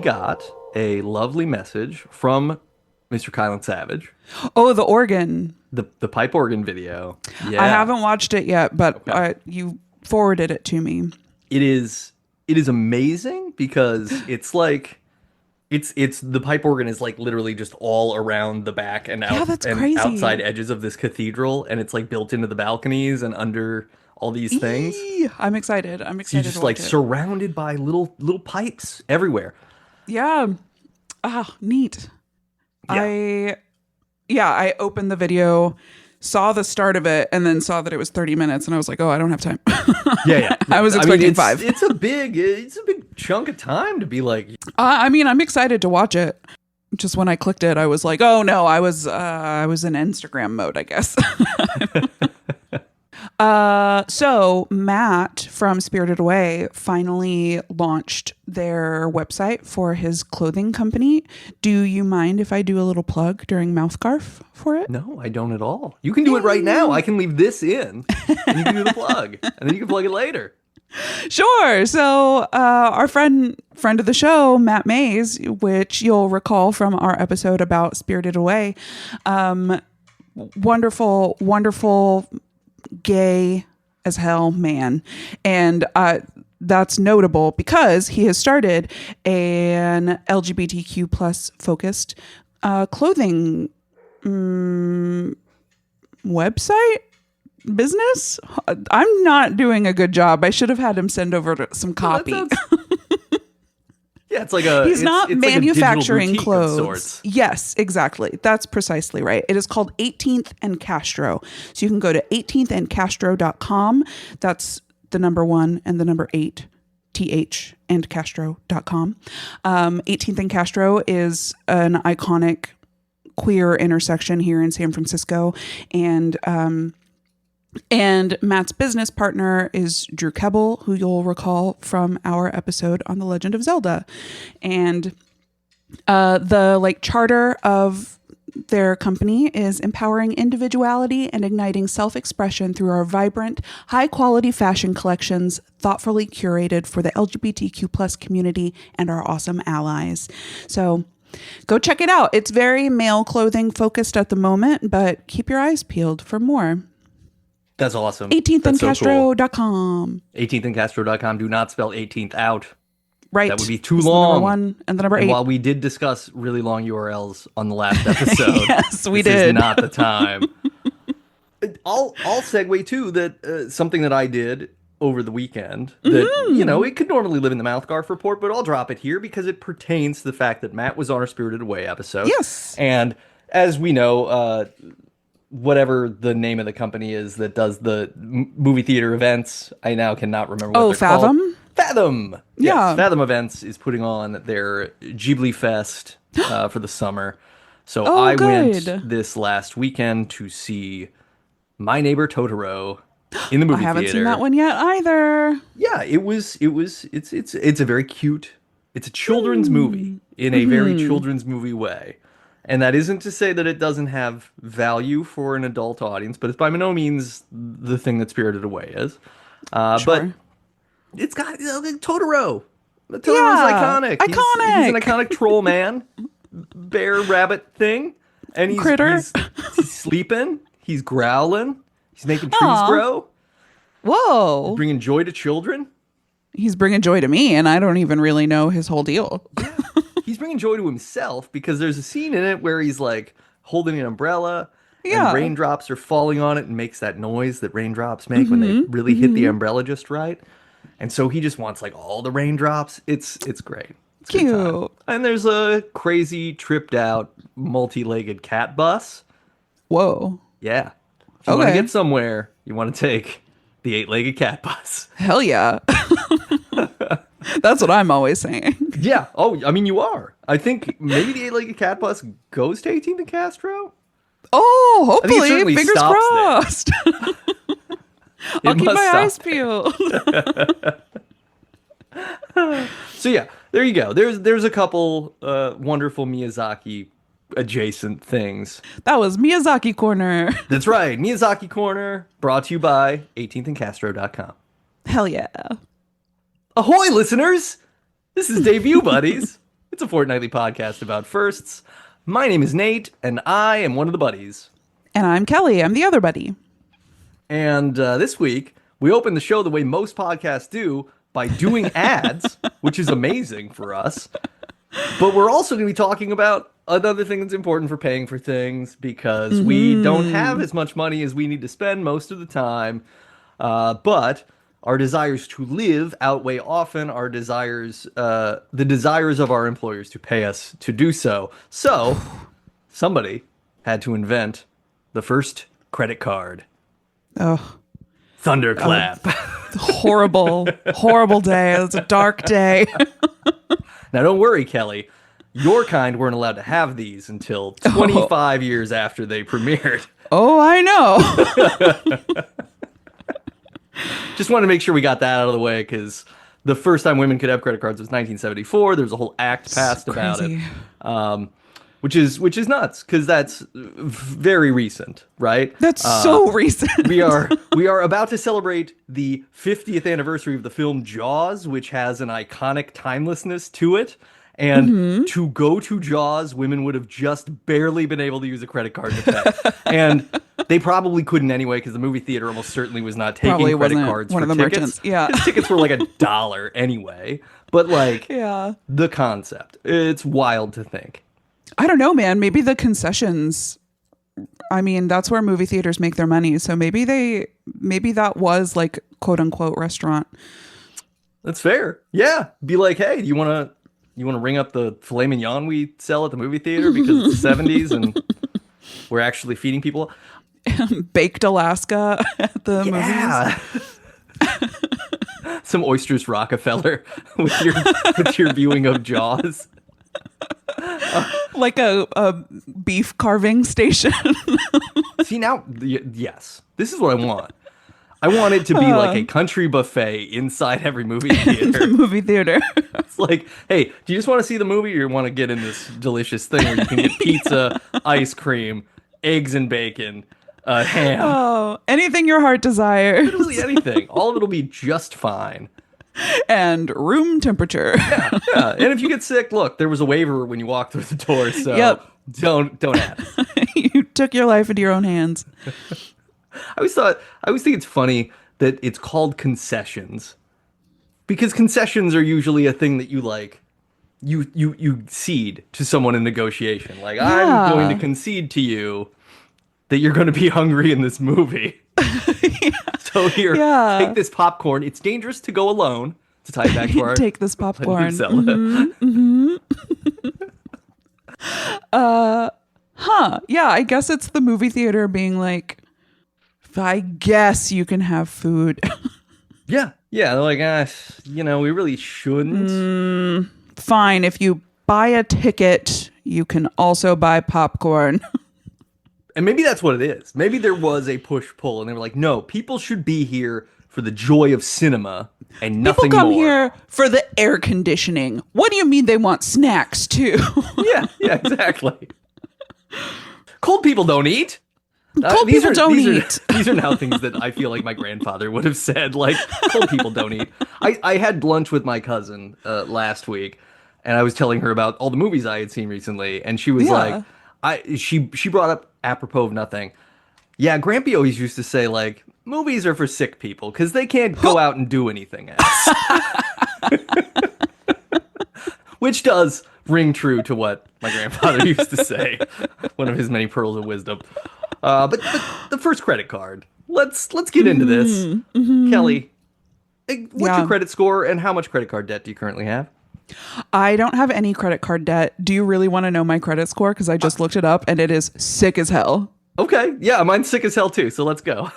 got a lovely message from Mr. Kylan Savage, Oh, the organ. the pipe organ video. I Yeah. haven't watched it yet, but Okay. you forwarded it to me. It is amazing because it's like it's the pipe organ is like literally just all around the back and Yeah, out that's and outside crazy. edges of this cathedral, and it's like built into the balconies and under all these things. I'm excited. I'm So you're excited to just like watch it. surrounded by little pipes everywhere. Yeah. Ah, neat. Yeah. I opened the video, saw the start of it, and then saw that it was 30 minutes, and I was like, oh, I don't have time. Yeah. I was expecting five. It's a big chunk of time to be like, I'm excited to watch it. Just when I clicked it, I was like, oh no, I was in Instagram mode, I guess. So Matt from Spirited Away finally launched their website for his clothing company. Do you mind if I do a little plug during MouthGarf for it? no, I don't at all. You can do it right now. I can leave this in, and you can do the plug, and then you can plug it later. Sure. So our friend of the show, Matt Mays, which you'll recall from our episode about Spirited Away, wonderful, wonderful, gay as hell man. And that's notable because he has started an LGBTQ plus focused clothing website business. I'm not doing a good job. I should have had him send over some copy. Yeah, it's like a. He's not it's like a digital manufacturing boutique of clothes. sorts. Yes, exactly. That's precisely right. It is called 18th and Castro. So you can go to 18thandcastro.com. That's the number 1 and the number 8, TH, and Castro.com. 18th and Castro is an iconic queer intersection here in San Francisco. And Matt's business partner is Drew Kebbel, who you'll recall from our episode on The Legend of Zelda. And the charter of their company is empowering individuality and igniting self-expression through our vibrant, high-quality fashion collections, thoughtfully curated for the LGBTQ plus community and our awesome allies. So go check it out. It's very male clothing focused at the moment, but keep your eyes peeled for more. That's awesome. 18thandcastro.com. 18thandcastro.com. Do not spell 18th out. Right. That would be too It's long. The number 1 and the number 8. And while we did discuss really long URLs on the last episode, Yes, we this is did. not the time. I'll segue too that something that I did over the weekend that it could normally live in the MouthGarf report, but I'll drop it here because it pertains to the fact that Matt was on our Spirited Away episode. Yes. And as we know, whatever the name of the company is that does the movie theater events, I now cannot remember what they're Fathom? called. Fathom. Yes, Yeah. Fathom Events is putting on their Ghibli Fest for the summer. So Oh, I good. went this last weekend to see My Neighbor Totoro in the movie I haven't theater. seen that one yet either. Yeah, it's a very cute, it's a children's movie in a very children's movie way. And that isn't to say that it doesn't have value for an adult audience, but it's by no means the thing that Spirited Away is. But Sure. it's got Totoro. Totoro's Yeah, iconic. iconic. He's an iconic troll man, bear rabbit thing, and Critter. he's sleeping. He's growling. He's making trees Aw. grow. Whoa. Bringing joy to children. He's bringing joy to me, and I don't even really know his whole deal. He's bringing joy to himself because there's a scene in it where he's like holding an umbrella Yeah. and raindrops are falling on it and makes that noise that raindrops make when they really hit the umbrella just right. And so he just wants like all the raindrops. It's great. It's a good time. Cute. And there's a crazy tripped out multi-legged cat bus. Whoa. Yeah. If you want to Okay. get somewhere, you want to take the 8-legged cat bus. Hell yeah. That's what I'm always saying. Yeah. Oh, I mean, you are. I think maybe the 8-legged cat bus goes to 18th and Castro. Oh, I think it hopefully. certainly Fingers stops there. crossed. I'll It keep must my stop eyes peeled. So yeah, there you go. There's a couple wonderful Miyazaki adjacent things. That was Miyazaki Corner. That's right. Miyazaki Corner, brought to you by 18thandcastro.com. Hell yeah. Ahoy, listeners! This is Debut Buddies. It's a fortnightly podcast about firsts. My name is Nate, and I am one of the buddies. And I'm Kelly. I'm the other buddy. And this week, we open the show the way most podcasts do by doing ads, which is amazing for us. But we're also going to be talking about another thing that's important for paying for things because we don't have as much money as we need to spend most of the time. But our desires to live outweigh often our desires, the desires of our employers to pay us to do so. So somebody had to invent the first credit card. Oh, Thunderclap. horrible, horrible day. It's a dark day. Now, don't worry, Kelly. Your kind weren't allowed to have these until 25 years after they premiered. Oh, I know. Just wanted to make sure we got that out of the way because the first time women could have credit cards was 1974. There was a whole act passed about it, which is nuts because that's very recent, right? That's so recent. we are about to celebrate the 50th anniversary of the film Jaws, which has an iconic timelessness to it. And to go to Jaws, women would have just barely been able to use a credit card to pay. And they probably couldn't anyway because the movie theater almost certainly was not taking Probably credit wasn't cards one for of the tickets. merchants. Yeah. 'Cause tickets were like $1 anyway. But like the concept, it's wild to think. I don't know, man. Maybe the concessions. I mean, that's where movie theaters make their money. So maybe that was like quote unquote restaurant. That's fair. Yeah. Be like, hey, do you want to ring up the filet mignon we sell at the movie theater because it's the 70s and we're actually feeding people? Baked Alaska at the movies. Some oysters Rockefeller with your viewing of Jaws. Like a beef carving station. See now, yes, this is what I want. I want it to be like a country buffet inside every movie theater. The movie theater. It's like, hey, do you just want to see the movie or you want to get in this delicious thing where you can get pizza, ice cream, eggs and bacon, ham? Oh, anything your heart desires. Literally anything. All of it'll be just fine. And room temperature. Yeah. And if you get sick, look, there was a waiver when you walked through the door, so don't add it. You took your life into your own hands. I always think it's funny that it's called concessions. Because concessions are usually a thing that you like you cede to someone in negotiation. Like, I'm going to concede to you that you're going to be hungry in this movie. So here, take this popcorn. It's dangerous to go alone. To tie it back to our take this popcorn. Yeah, I guess it's the movie theater being like, I guess you can have food. Yeah. They're like, we really shouldn't. Fine, if you buy a ticket, you can also buy popcorn. And maybe that's what it is. Maybe there was a push-pull, and they were like, no, people should be here for the joy of cinema and nothing more. People come here for the air conditioning. What do you mean they want snacks, too? Yeah, exactly. Cold people don't eat. Cold people don't eat. These are now things that I feel like my grandfather would have said, like, cold people don't eat. I had lunch with my cousin last week, and I was telling her about all the movies I had seen recently, and she was like, she brought up, apropos of nothing, yeah, Grampy always used to say, like, movies are for sick people, because they can't go out and do anything else. Which does ring true to what my grandfather used to say, one of his many pearls of wisdom. But the first credit card. Let's get into this. Kelly, what's your credit score and how much credit card debt do you currently have? I don't have any credit card debt. Do you really want to know my credit score? Because I just looked it up and it is sick as hell. Okay. Yeah, mine's sick as hell too. So let's go.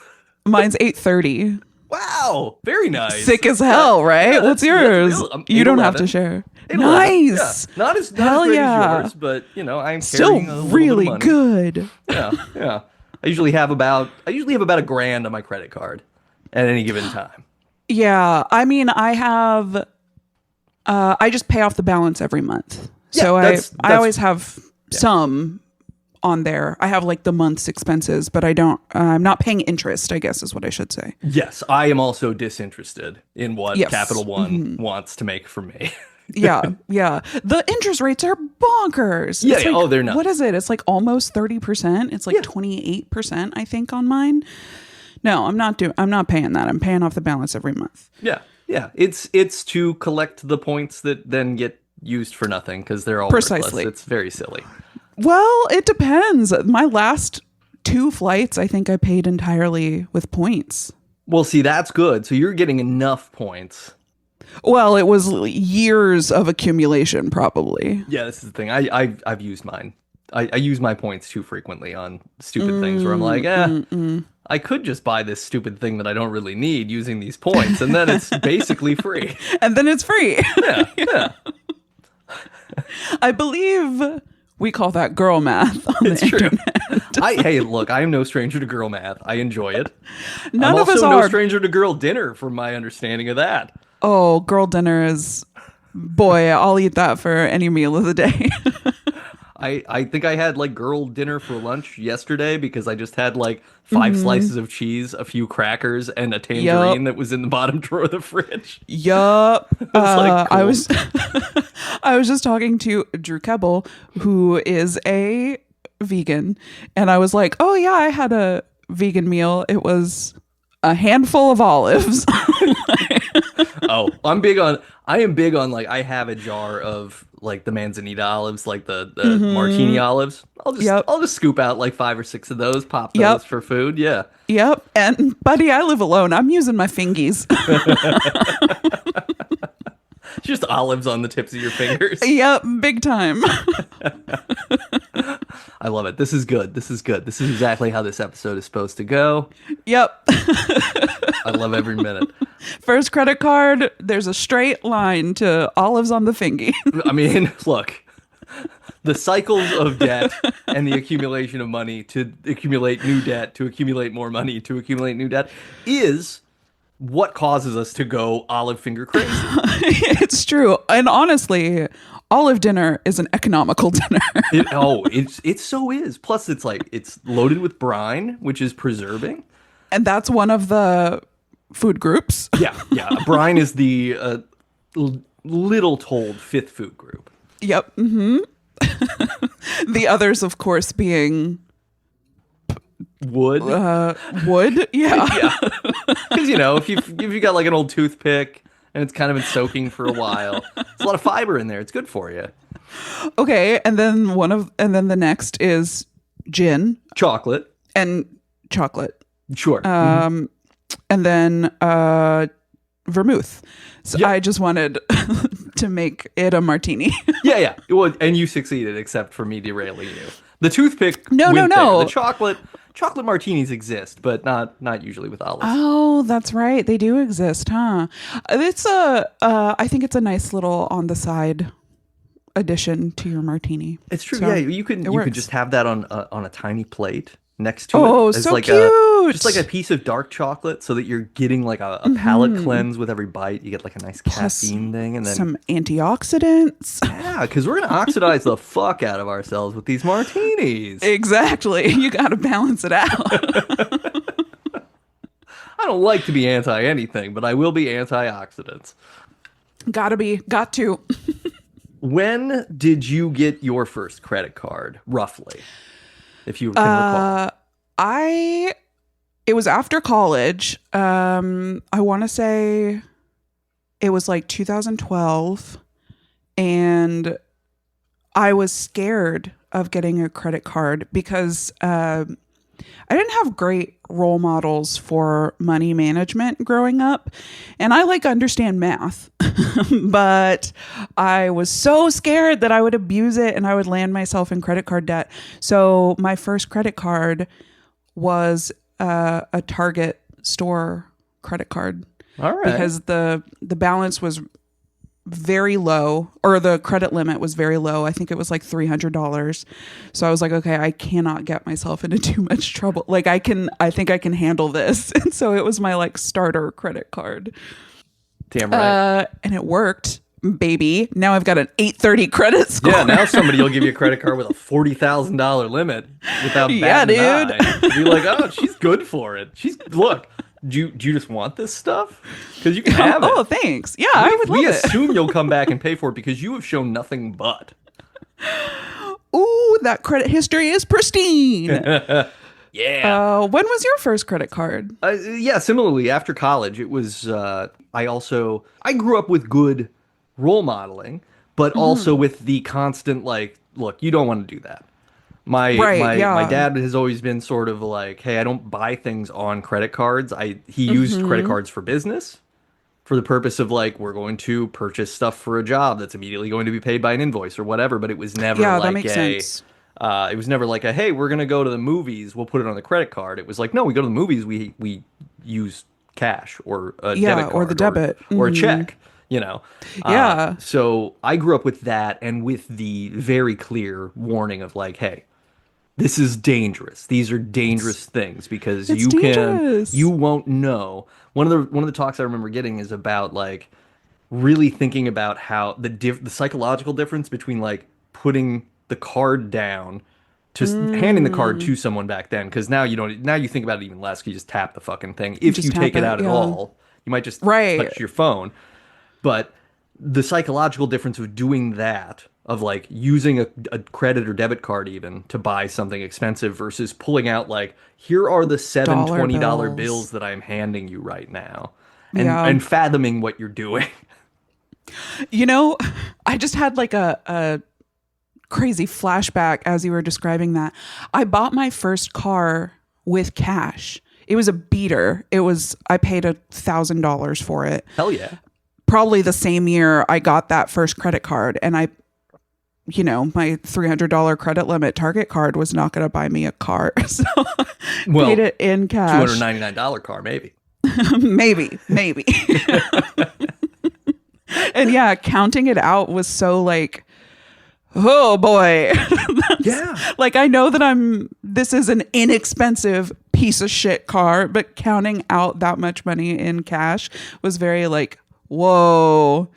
Mine's 830. Wow. Very nice. Sick as hell, right? Yeah, What's yours? You don't have to share. Nice. Yeah. Not as great as yours, but I'm still carrying a little really bit of money. good. Yeah. I usually have about $1,000 on my credit card at any given time. Yeah. I mean, I have I just pay off the balance every month. Yeah, so that's I always have some on there. I have like the month's expenses, but I'm not paying interest, I guess is what I should say. Yes, I am also disinterested in what Capital One wants to make for me. Yeah, yeah. The interest rates are bonkers. Yeah, It's yeah. like, Oh, they're nuts. what is it? It's like almost 30%. It's like Yeah. 28%, I think, on mine. No, I'm not paying that. I'm paying off the balance every month. Yeah. Yeah. It's to collect the points that then get used for nothing because they're all worthless. Precisely. It's very silly. Well, it depends. My last two flights, I think I paid entirely with points. Well, see, that's good. So you're getting enough points. Well, it was years of accumulation, probably. Yeah, this is the thing. I've used mine. I use my points too frequently on stupid things where I'm like, I could just buy this stupid thing that I don't really need using these points, and then it's basically free. And then it's free. Yeah, yeah. I believe we call that girl math on It's the true. internet. Hey, look, I am no stranger to girl math. I enjoy it. None I'm of also us no are. stranger to girl dinner, from my understanding of that. Oh, girl dinner is, boy, I'll eat that for any meal of the day. I think I had like girl dinner for lunch yesterday because I just had like 5 slices of cheese, a few crackers, and a tangerine that was in the bottom drawer of the fridge. Yup. Like, I cool. was I was just talking to Drew Kebbel, who is a vegan, and I was like, "Oh yeah, I had a vegan meal. It was a handful of olives." Oh, I am big on like I have a jar of like the Manzanita olives, like the martini olives. I'll just scoop out like 5 or 6 of those, pop those for food. Yeah. Yep. And buddy, I live alone. I'm using my fingies. Just olives on the tips of your fingers. Yep, big time. I love it. This is good. This is good. This is exactly how this episode is supposed to go. Yep. I love every minute. First credit card, there's a straight line to olives on the fingy. I mean, look, the cycles of debt and the accumulation of money to accumulate new debt, to accumulate more money, to accumulate new debt is what causes us to go olive finger crazy. It's true. And honestly, olive dinner is an economical dinner. It so is. Plus, it's loaded with brine, which is preserving. And that's one of the food groups. Yeah, yeah. Brine is the little told 5th food group. Yep. Mm-hmm. The others, of course, being Wood. wood. Yeah. Yeah. Because, if you got like an old toothpick and it's kind of been soaking for a while, there's a lot of fiber in there. It's good for you. Okay. And then the next is gin Chocolate. and chocolate. Sure. And then vermouth. So Yep. I just wanted to make it a martini. Yeah. And you succeeded, except for me derailing you. The toothpick. No. went there. The chocolate martinis exist, but not usually with olives. Oh, that's right. They do exist, huh? It's I think it's a nice little on the side addition to your martini. It's true. So, Yeah, you could works. just have that on a tiny plate next to Oh, it. As so like cute. just like a piece of dark chocolate, so that you're getting like a palate cleanse with every bite. You get like a nice caffeine thing, and then Some antioxidants. yeah, because we're gonna oxidize the fuck out of ourselves with these martinis. Exactly. You got to balance it out. I don't like to be anti anything, but I will be antioxidants. Got to. When did you get your first credit card, roughly, if you can recall? It was after college. I want to say it was like 2012, and I was scared of getting a credit card because I didn't have great role models for money management growing up, and I understand math, but I was so scared that I would abuse it and I would land myself in credit card debt. So my first credit card was a Target store credit card. All right. Because the balance was very low, or the credit limit was very low. I think it was like $300. So I was like, okay, I cannot get myself into too much trouble. I think I can handle this. And so it was my starter credit card. Damn right. And it worked, baby. Now I've got an 830 credit score. Yeah, now somebody will give you a credit card with a $40,000 limit without Yeah, batting an dude. eye. Be like, oh, she's good for it. Look, Do you just want this stuff? Because you can have Oh, it. thanks. Yeah, I We would we love it. assume you'll come back and pay for it because you have shown nothing but. Ooh, that credit history is pristine. Yeah. When was your first credit card? Yeah, similarly, after college, it was, I grew up with good role modeling, but also with the constant, like, look, you don't want to do that. My Right, my my yeah. dad has always been sort of like, hey, I don't buy things on credit cards. He used credit cards for business for the purpose of like, we're going to purchase stuff for a job that's immediately going to be paid by an invoice or whatever, but Yeah, that makes sense. it was never like a, hey, we're gonna go to the movies, we'll put it on the credit card. It was like, no, we go to the movies, we use cash or a Yeah, debit or the card debit. or a check, you know. Yeah. So I grew up with that and with the very clear warning of like, hey, this is dangerous. These are It's dangerous things because it's you dangerous. won't know. One of the talks I remember getting is about like really thinking about how the psychological difference between like putting the card down to handing the card Mm, to someone back then, because now you think about it even less 'cause you just tap the fucking thing. you If just you take tap it it. out at Yeah. all, you might just Right. touch your phone. But the psychological difference of doing that, of like using a credit or debit card even to buy something expensive versus pulling out like, here are the seven Dollar $20 bills. bills that I'm handing you right now, and Yeah. fathoming what you're doing. You know, I just had like a crazy flashback as you were describing that. I bought my first car with cash. It was a beater. I paid $1,000 for it. Hell yeah. Probably the same year I got that first credit card. And my $300 credit limit Target card was not going to buy me a car. So I paid Well, it in cash. $299 car, maybe. Maybe. And yeah, counting it out was so like, oh boy. Yeah. Like I know that this is an inexpensive piece of shit car, but counting out that much money in cash was very like, whoa,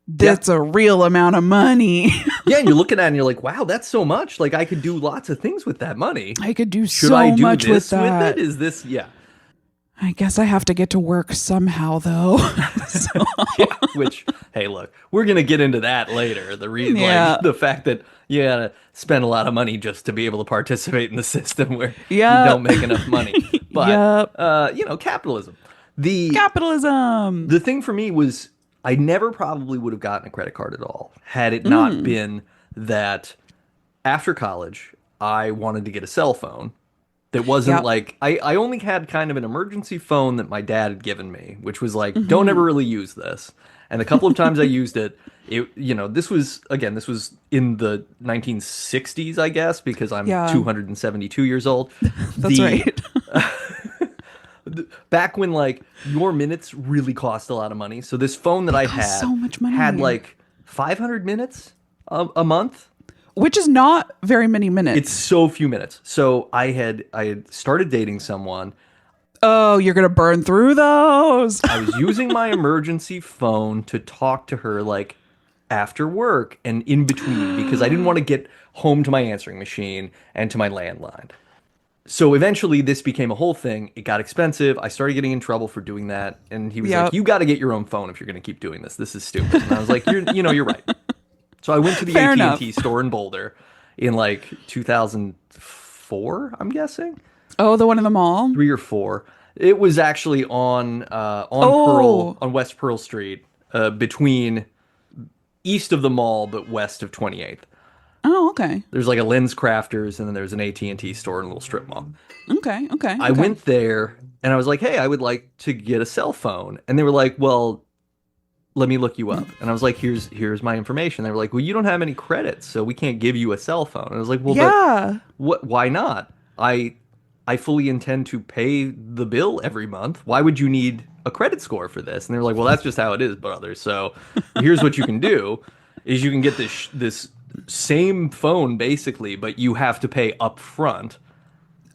Yeah. that's a real amount of money. Yeah, and you're looking at it and you're like, wow, that's so much. Like I could do lots of things with that money. I could do Should I so do much with this with it? that. Is this, yeah. I guess I have to get to work somehow though. So, Yeah, which, hey, look, we're gonna get into that later. yeah. Like the fact that you gotta spend a lot of money just to be able to participate in the system where you don't Yep. make enough money. But Yep. capitalism. The Capitalism. the thing for me was I never probably would have gotten a credit card at all had it not been that after college I wanted to get a cell phone that wasn't Yep. like I only had kind of an emergency phone that my dad had given me, which was like, don't ever really use this. And the couple of times I used it, this was in the 1960s, I guess, because I'm Yeah. 272 years old. That's The right. back when like your minutes really cost a lot of money. So this phone that I Cost had so much had money. like 500 minutes a month. Which is not very many It's minutes. so few minutes. So I had started dating someone. Oh, you're gonna burn through those. I was using my emergency phone to talk to her like after work and in between because I didn't want to get home to my answering machine and to my landline. So eventually this became a whole thing. It got expensive. I started getting in trouble for doing that. And he was like, Yep. you got to get your own phone if you're going to keep doing this. This is stupid. And I was like, you're right. So I went to the Fair AT&T enough. store in Boulder in like 2004, I'm guessing. Oh, the one in the mall. 3 or 4. It was actually Oh, on West Pearl Street, between east of the mall but west of 28th. oh, okay, There's like a Lens Crafters and then there's an AT&T store in a little strip mall. okay, okay, I okay. went there and I was like, "Hey, I would like to get a cell phone." And they were like, "Well, let me look you up." And I was like, "Here's my information." They were like, "Well, you don't have any credits, so we can't give you a cell phone." And I was like, "Well, but Yeah, why not? I fully intend to pay the bill every month. Why would you need a credit score for this?" And they were like, "Well, that's just how it is, brother. So, here's what you can do is you can get this same phone basically, but you have to pay up front."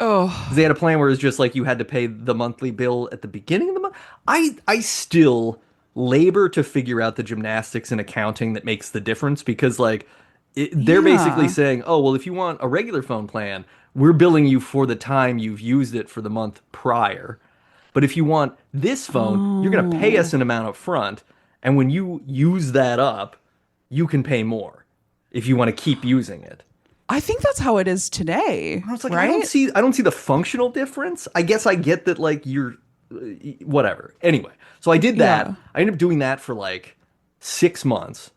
oh, 'Cause they had a plan where it's just like you had to pay the monthly bill at the beginning of the month. I still labor to figure out the gymnastics and accounting that makes the difference because like they're basically yeah. saying, "Oh, well, if you want a regular phone plan, we're billing you for the time you've used it for the month prior." But if you want this phone, you're going to pay us Oh. an amount up front. And when you use that up, you can pay more if you want to keep using it. I think that's how it is today, I was like, right? I don't see the functional difference. I guess I get that like you're whatever. Anyway, so I did that. Yeah. I ended up doing that for like 6 months.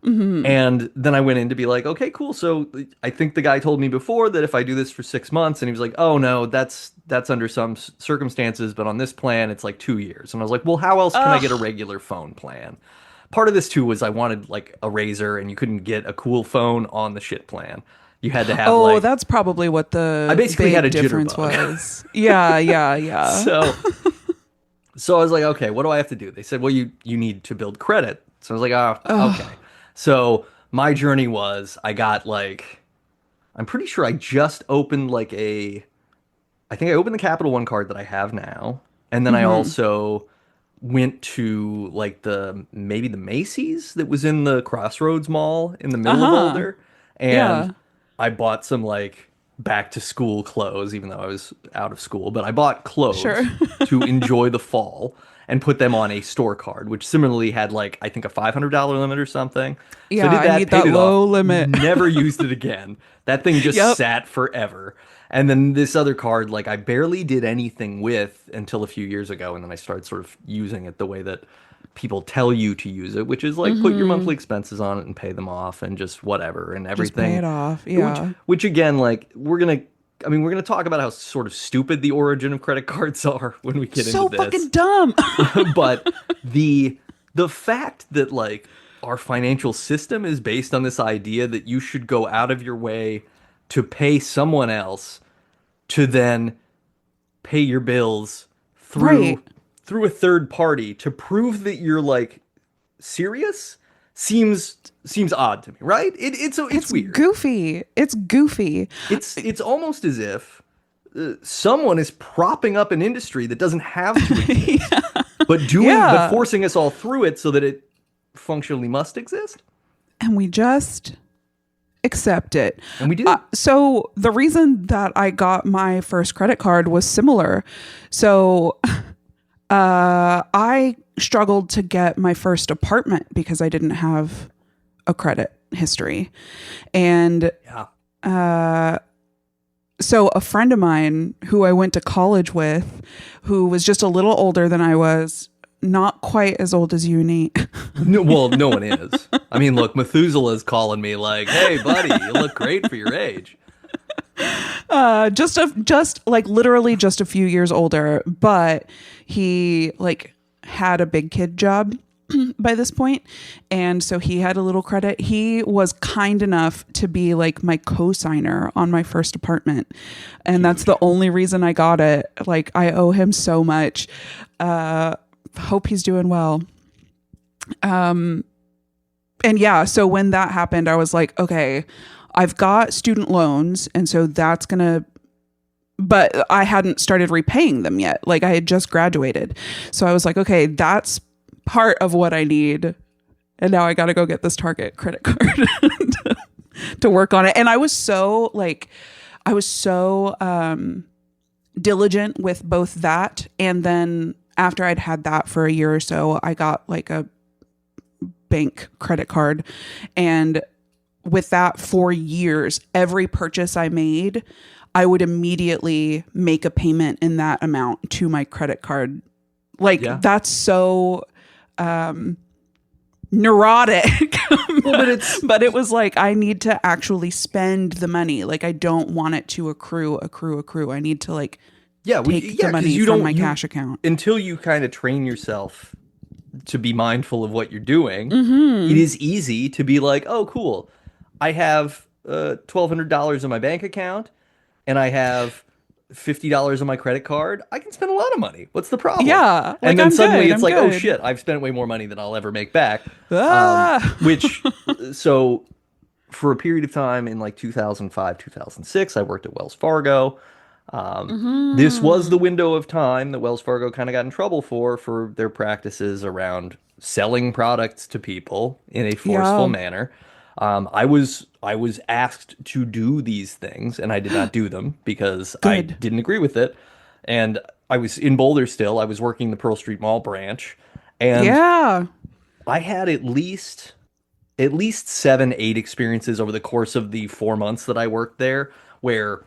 And then I went in to be like, okay, cool. So I think the guy told me before that if I do this for 6 months, and he was like, oh no, that's under some circumstances, but on this plan, it's like 2 years. And I was like, well, how else can I get a Ugh. regular phone plan? Part of this too was I wanted like a Razor, and you couldn't get a cool phone on the shit plan. You had to have Oh, like that's probably what I the basically had a big difference jitterbug. was. Yeah, yeah, yeah. So so I was like, okay, what do I have to do? They said, well, you need to build credit. So I was like, oh, okay. So my journey was I got like I'm pretty sure I just opened like a I think I opened the Capital One card that I have now. And then I also went to like the maybe the Macy's that was in the Crossroads Mall in the middle of Uh-huh. Boulder. And Yeah. I bought some like back to school clothes, even though I was out of school, but I bought Sure. clothes to enjoy the fall and put them on a store card, which similarly had like I think a $500 limit or something. So I Yeah, did I that, need paid that it off, low limit. never used it again. That thing just Yep. sat forever. And then this other card, like I barely did anything with until a few years ago, and then I started sort of using it the way that people tell you to use it, which is like put your monthly expenses on it and pay them off and just whatever and Just pay everything. it off. Which Yeah. which again, like we're gonna talk about how sort of stupid the origin of credit cards are when we get into So fucking this. dumb. But the fact that like our financial system is based on this idea that you should go out of your way to pay someone else to then pay your bills Right. through a third party to prove that you're like serious seems odd to me, right? It's It's weird. goofy. It's goofy. It's almost as if someone is propping up an industry that doesn't have to exist, but Yeah. forcing us all through it so that it functionally must exist, And we just accept it. and we do. So the reason that I got my first credit card was similar. So I struggled to get my first apartment because I didn't have a credit history. And Yeah. so a friend of mine who I went to college with, who was just a little older than I was, not quite as old as you, Nate. No, well, no one is. I mean, look, Methuselah's calling me like, "Hey, buddy, you look great for your age." Just like literally just a few years older, but he like had a big kid job by this point, and so he had a little credit. He was kind enough to be like my co-signer on my first apartment, and that's the only reason I got it. Like I owe him so much. Hope he's doing well. And yeah, so when that happened, I was like, okay, I've got student loans, and so that's gonna, but I hadn't started repaying them yet. Like I had just graduated. So I was like, okay, that's part of what I need. And now I got to go get this Target credit card to work on it. And I was so diligent with both that. And then after I'd had that for a year or so, I got like a bank credit card. And with that for years, every purchase I made, I would immediately make a payment in that amount to my credit card. Like Yeah. that's so neurotic. Well, but it's But it was like I need to actually spend the money. Like I don't want it to accrue. I need to like yeah, take the 'cause money you from don't my you, cash account. until you kind of train yourself to be mindful of what you're doing. Mm-hmm. It is easy to be like, "Oh, cool, I have $1,200 in my bank account, and I have $50 on my credit card. I can spend a lot of money. What's the problem?" Yeah, like And then I'm suddenly good. it's I'm like, "Oh good. shit, I've spent way more money than I'll ever make back." Ah. Which so for a period of time in like 2005, 2006, I worked at Wells Fargo. This was the window of time that Wells Fargo kind of got in trouble for their practices around selling products to people in a forceful Yeah. manner. I was asked to do these things, and I did not do them because I Good. didn't agree with it. And I was in Boulder still. I was working the Pearl Street Mall branch, and Yeah. I had at least 7, 8 experiences over the course of the 4 months that I worked there where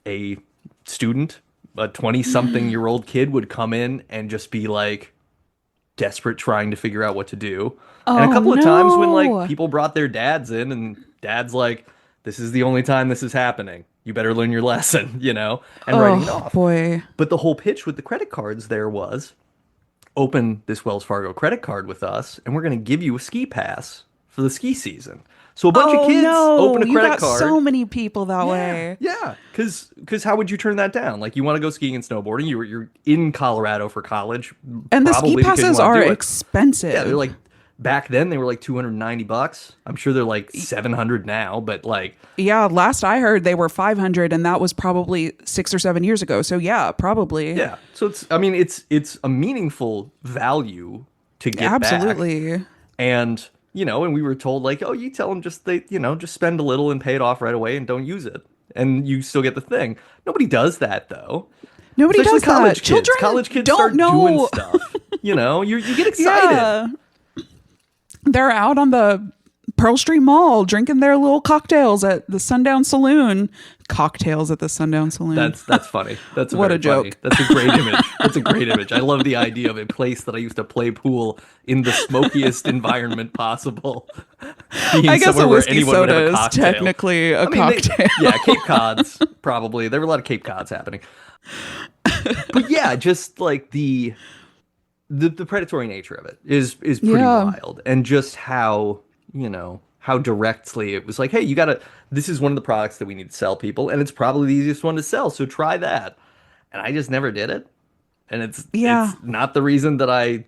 a student, a 20-something-year-old kid would come in and just be like desperate trying to figure out what to do. And a Oh couple of times when like no. people brought their dads in and dad's like, this is the only time this is happening. You better learn your lesson, and writing it Oh off. boy. But the whole pitch with the credit cards there was open this Wells Fargo credit card with us, and we're going to give you a ski pass for the ski season. So a bunch of Oh kids open no. a You credit got so card. many people that Yeah, way. yeah. Because how would you turn that down? Like you want to go skiing and snowboarding. You're in Colorado for college, And the ski probably because you passes want to are do it. Yeah, they're expensive. like back then they were like $290. I'm sure they're like 700 now, but like Yeah, last I heard they were 500 and that was probably 6 or 7 years ago. So yeah, probably. yeah. So it's a meaningful value to get back. Absolutely. And, and we were told like, oh, you tell them just spend a little and pay it off right away and don't use it. And you still get the thing. Nobody does that though. Nobody Especially does that. college kids. Children College kids don't start know. doing stuff. You get excited. Yeah. They're out on the Pearl Street Mall drinking their little cocktails at the Sundown Saloon. Cocktails at the Sundown Saloon. That's funny. That's What very a joke. funny. That's a great image. That's a great image. I love the idea of a place that I used to play pool in the smokiest environment possible. Being I guess a somewhere where whiskey anyone would soda have a is cocktail. technically a I mean, cocktail. yeah, Cape Cods probably. There were a lot of Cape Cods happening. But yeah, just like the predatory nature of it is pretty Yeah. wild, and just how directly it was like, hey, this is one of the products that we need to sell people, and it's probably the easiest one to sell, so try that. And I just never did it, and Yeah. it's not the reason that I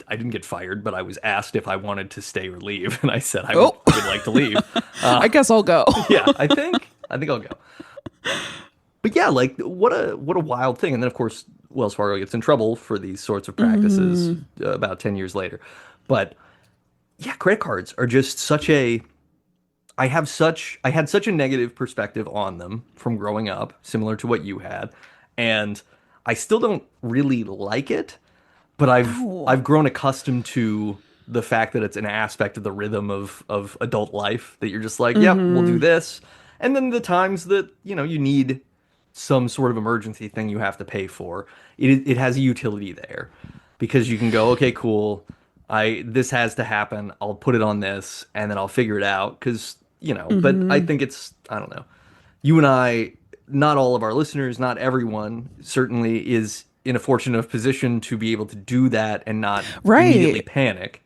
didn't get fired, but I was asked if I wanted to stay or leave, and I said Oh. I would like to leave. I guess I'll go. Yeah, I think I'll go. But yeah, like what a wild thing. And then of course Wells Fargo gets in trouble for these sorts of practices about 10 years later. But yeah, credit cards are just I had such a negative perspective on them from growing up, similar to what you had. And I still don't really like it, but I've grown accustomed to the fact that it's an aspect of the rhythm of adult life that you're just like, yep, we'll do this. And then the times that, you need some sort of emergency thing you have to pay for, it has a utility there because you can go, okay, cool. This has to happen. I'll put it on this and then I'll figure it out because, but I think I don't know. You and I, not all of our listeners, not everyone certainly is in a fortunate position to be able to do that and not immediately Right. panic.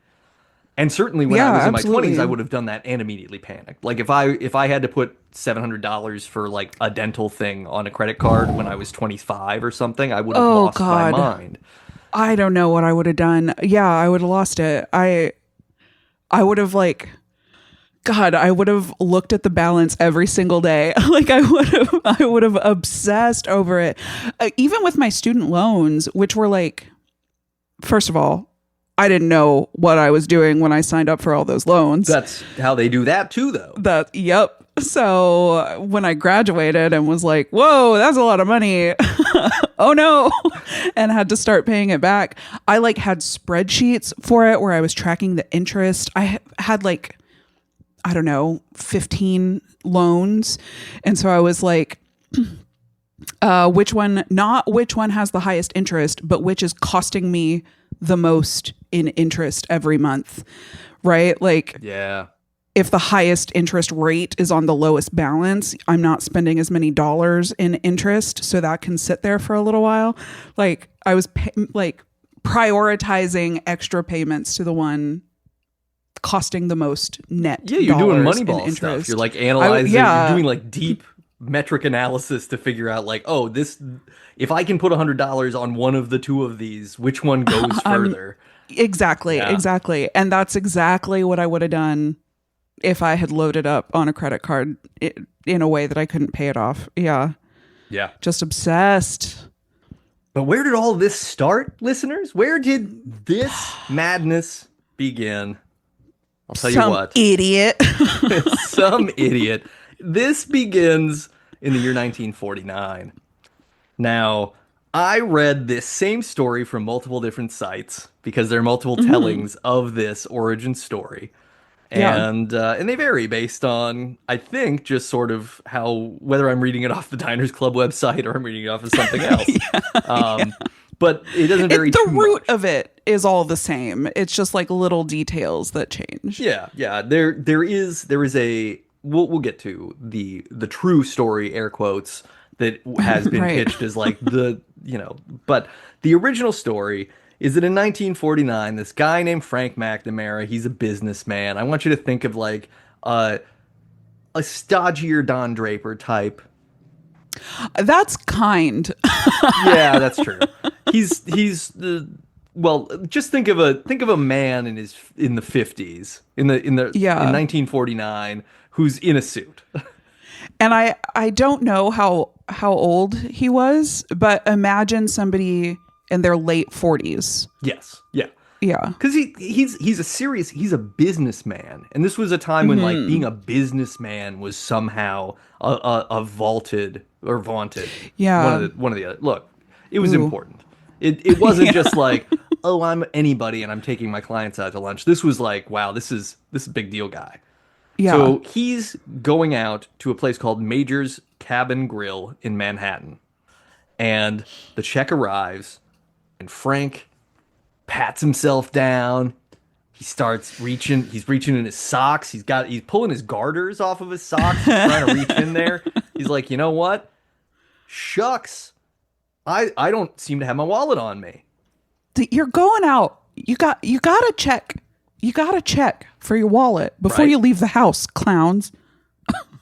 And certainly when Yeah, I was in my absolutely. 20s, I would have done that and immediately panicked. Like if I had to put $700 for like a dental thing on a credit card when I was 25 or something, I would have Oh, lost God. my mind. I don't know what I would have done. Yeah, I would have lost it. I would have I would have looked at the balance every single day. Like I would have obsessed over it. Even with my student loans, which were like, first of all, I didn't know what I was doing when I signed up for all those loans. That's how they do that too, though. Yep. So when I graduated and was like, whoa, that's a lot of money. Oh no. And had to start paying it back. I had spreadsheets for it where I was tracking the interest. I had I don't know, 15 loans. And so I was like, not which one has the highest interest, but which is costing me the most in interest every month, right? Like Yeah. if the highest interest rate is on the lowest balance, I'm not spending as many dollars in interest, so that can sit there for a little while. Like I was prioritizing extra payments to the one costing the most net. Yeah, you're doing dollars in Moneyball stuff. interest. You're analyzing, yeah. you're doing deep metric analysis to figure out oh, this, if I can put $100 on one of the two of these, which one goes further? Exactly. Yeah. Exactly. And that's exactly what I would have done if I had loaded up on a credit card in a way that I couldn't pay it off. Yeah. Yeah. Just obsessed. But where did all this start, listeners? Where did this madness begin? I'll tell you what. Idiot. Some idiot. This begins in the year 1949. Now, I read this same story from multiple different sites because there are multiple tellings of this origin story. Yeah. And they vary based on, I think, just sort of how whether I'm reading it off the Diners Club website or I'm reading it off of something else. Um, but it doesn't vary The too root much. of it is all the same. It's just like little details that change. Yeah, yeah. There is a we'll get to the true story, air quotes, that has been Right. pitched as like but the original story is that in 1949, this guy named Frank McNamara, he's a businessman. I want you to think of like a stodgier Don Draper type. That's kind. Yeah, that's true. He's the well, just think of a man in the 50s in Yeah. 1949 who's in a suit. And I don't know how old he was, but imagine somebody in their late 40s. Yes. Yeah. Yeah. Because he's a businessman, and this was a time when like being a businessman was somehow a vaulted or vaunted Yeah. one of the other. Look, it was Ooh. important. It wasn't just like, oh, I'm anybody and I'm taking my clients out to lunch. This was like, wow, this is a big deal guy. Yeah. So he's going out to a place called Major's Cabin Grill in Manhattan, and the check arrives, and Frank pats himself down. He starts reaching. He's reaching in his socks. He's pulling his garters off of his socks. He's trying to reach in there. He's like, you know what? Shucks. I don't seem to have my wallet on me. You're going out. You gotta check. You gotta check for your wallet before Right. you leave the house, clowns.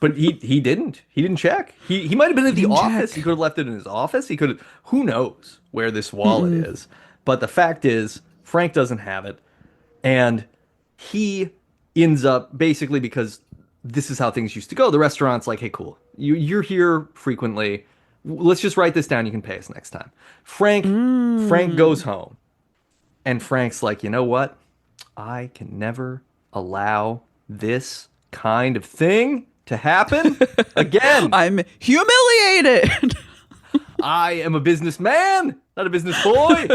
But he didn't. He didn't check. He might have been at the didn't office. check. He could have left it in his office. He could have. Who knows where this wallet is? But the fact is, Frank doesn't have it, and he ends up basically because this is how things used to go. The restaurant's like, hey, cool. You're here frequently. Let's just write this down. You can pay us next time. Frank goes home, and Frank's like, you know what? I can never allow this kind of thing to happen again. I'm humiliated. I am a businessman, not a business boy.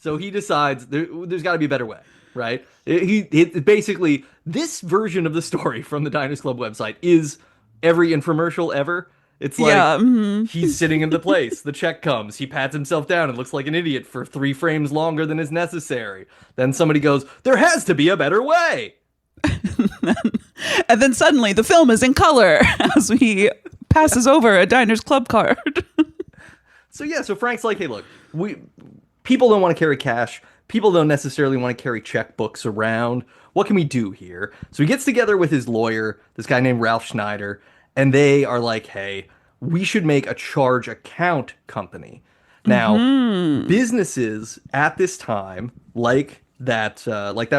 So he decides there's got to be a better way, right? Basically, this version of the story from the Diners Club website is every infomercial ever. It's like Yeah, he's sitting in the place. The check comes. He pats himself down and looks like an idiot for 3 frames longer than is necessary. Then somebody goes, "There has to be a better way." And then suddenly the film is in color as he passes over a Diners Club card. So yeah, so Frank's like, "Hey, look, people don't want to carry cash. People don't necessarily want to carry checkbooks around. What can we do here?" So he gets together with his lawyer, this guy named Ralph Schneider, and they are like, "Hey, we should make a charge account company." Now, businesses at this time, like that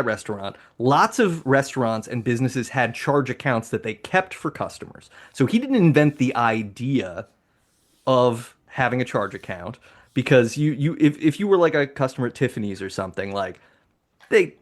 restaurant, lots of restaurants and businesses had charge accounts that they kept for customers. So he didn't invent the idea of having a charge account because if you were like a customer at Tiffany's or something, like they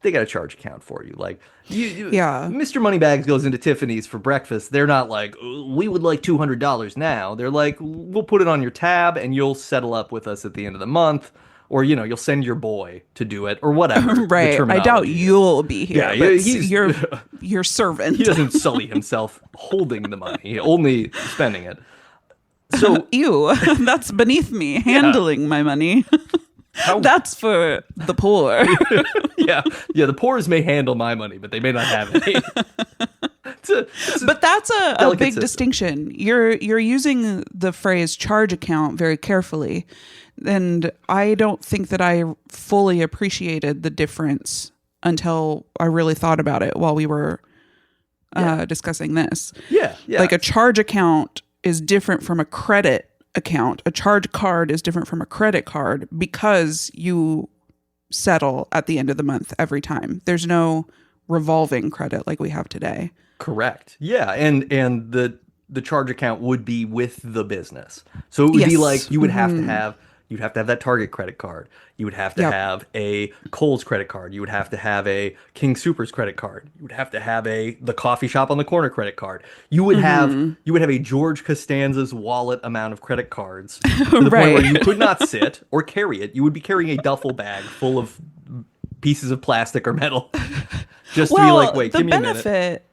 got a charge account for you. Like Yeah. Mr. Moneybags goes into Tiffany's for breakfast. They're not like, we would like $200 now. They're like, we'll put it on your tab and you'll settle up with us at the end of the month. Or, you'll send your boy to do it or whatever. the Right. I doubt terminology is. you'll be here. Yeah, but he's- your servant. He doesn't sully himself holding the money, only spending it. So Ew, that's beneath me handling my money. how That's for the poor. yeah, the poor's may handle my money, but they may not have any. But that's a delicate big system. distinction. You're using the phrase charge account very carefully. And I don't think that I fully appreciated the difference until I really thought about it while we were discussing this. Yeah. Like a charge account is different from a credit account. A charge card is different from a credit card because you settle at the end of the month every time. There's no revolving credit like we have today. Correct. Yeah, and the charge account would be with the business. So it would be Yes. like you would have to have You'd have to have that Target credit card. You would have to Yep. have a Kohl's credit card. You would have to have a King Soopers credit card. You would have to have a the coffee shop on the corner credit card. You would have a George Costanza's wallet amount of credit cards to the point where Right. you could not sit or carry it. You would be carrying a duffel bag full of pieces of plastic or metal just to be like, wait, the give me a minute. benefit,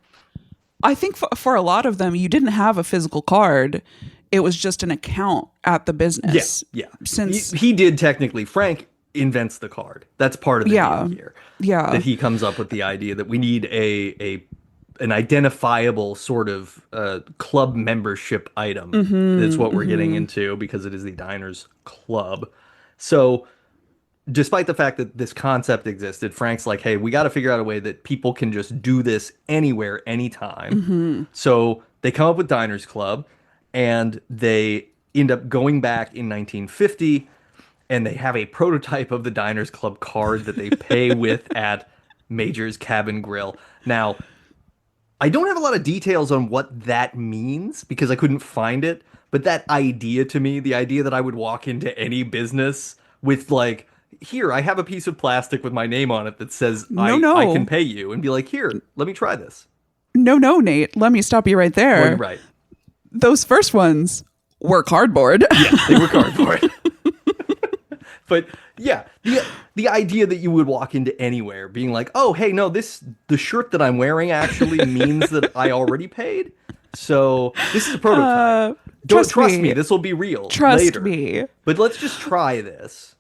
I think for a lot of them, you didn't have a physical card. It was just an account at the business. Yeah. Since he did technically, Frank invents the card. That's part of the deal here. Yeah. That he comes up with the idea that we need an identifiable sort of club membership item. That's what we're getting into because it is the Diners Club. So despite the fact that this concept existed, Frank's like, hey, we got to figure out a way that people can just do this anywhere, anytime. So they come up with Diners Club, and they end up going back in 1950, and they have a prototype of the Diners Club card that they pay with at Major's Cabin Grill. Now, I don't have a lot of details on what that means because I couldn't find it, but that idea to me, the idea that I would walk into any business with like, here, I have a piece of plastic with my name on it that says I can pay you, and be like, here, let me try this. No, Nate, let me stop you right there. Well, you're right. Those first ones were cardboard. Yeah, they were cardboard. But yeah, the idea that you would walk into anywhere being like, oh, hey, no, the shirt that I'm wearing actually means that I already paid. So this is a prototype. Don't trust me. This will be real later. Me. But let's just try this.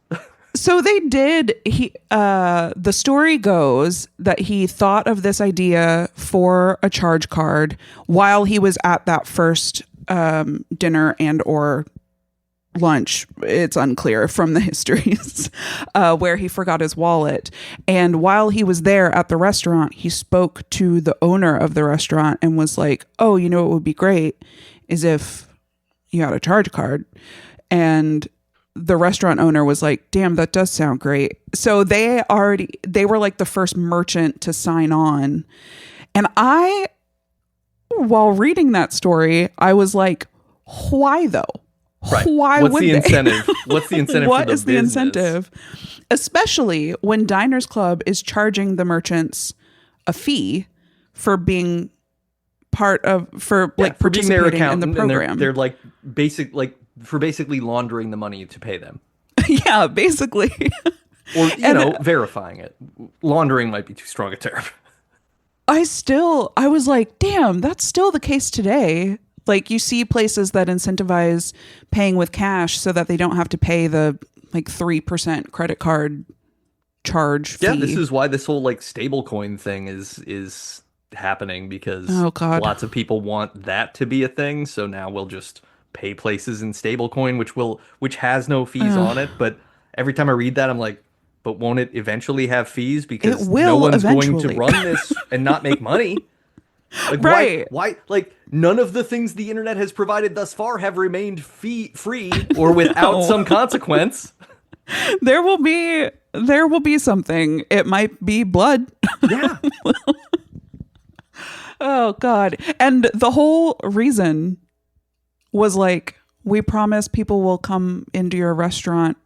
So they did. The story goes that he thought of this idea for a charge card while he was at that first dinner and or lunch. It's unclear from the histories where he forgot his wallet. And while he was there at the restaurant, he spoke to the owner of the restaurant and was like, "Oh, you know what would be great is if you had a charge card." And the restaurant owner was like, damn, that does sound great. So they were like the first merchant to sign on. And while reading that story, I was like, why though? Right. Why What's would the they? incentive? What's the incentive What for the is the business? incentive? Especially when Diners Club is charging the merchants a fee for being part of, for being their accountant in the program. And they're like basically laundering the money to pay them. Yeah, basically. Or, verifying it. Laundering might be too strong a term. I was like, damn, that's still the case today. Like you see places that incentivize paying with cash so that they don't have to pay the like 3% credit card charge fee. Yeah, this is why this whole like stablecoin thing is happening because lots of people want that to be a thing. So now we'll just pay places in stablecoin, which has no fees on it. But every time I read that, I'm like, but won't it eventually have fees? Because no one's going to run this and not make money. Like, right. Why? Like, none of the things the internet has provided thus far have remained free or without some consequence. There will be something. It might be blood. Yeah. Oh, God. And the whole reason was like, we promise people will come into your restaurant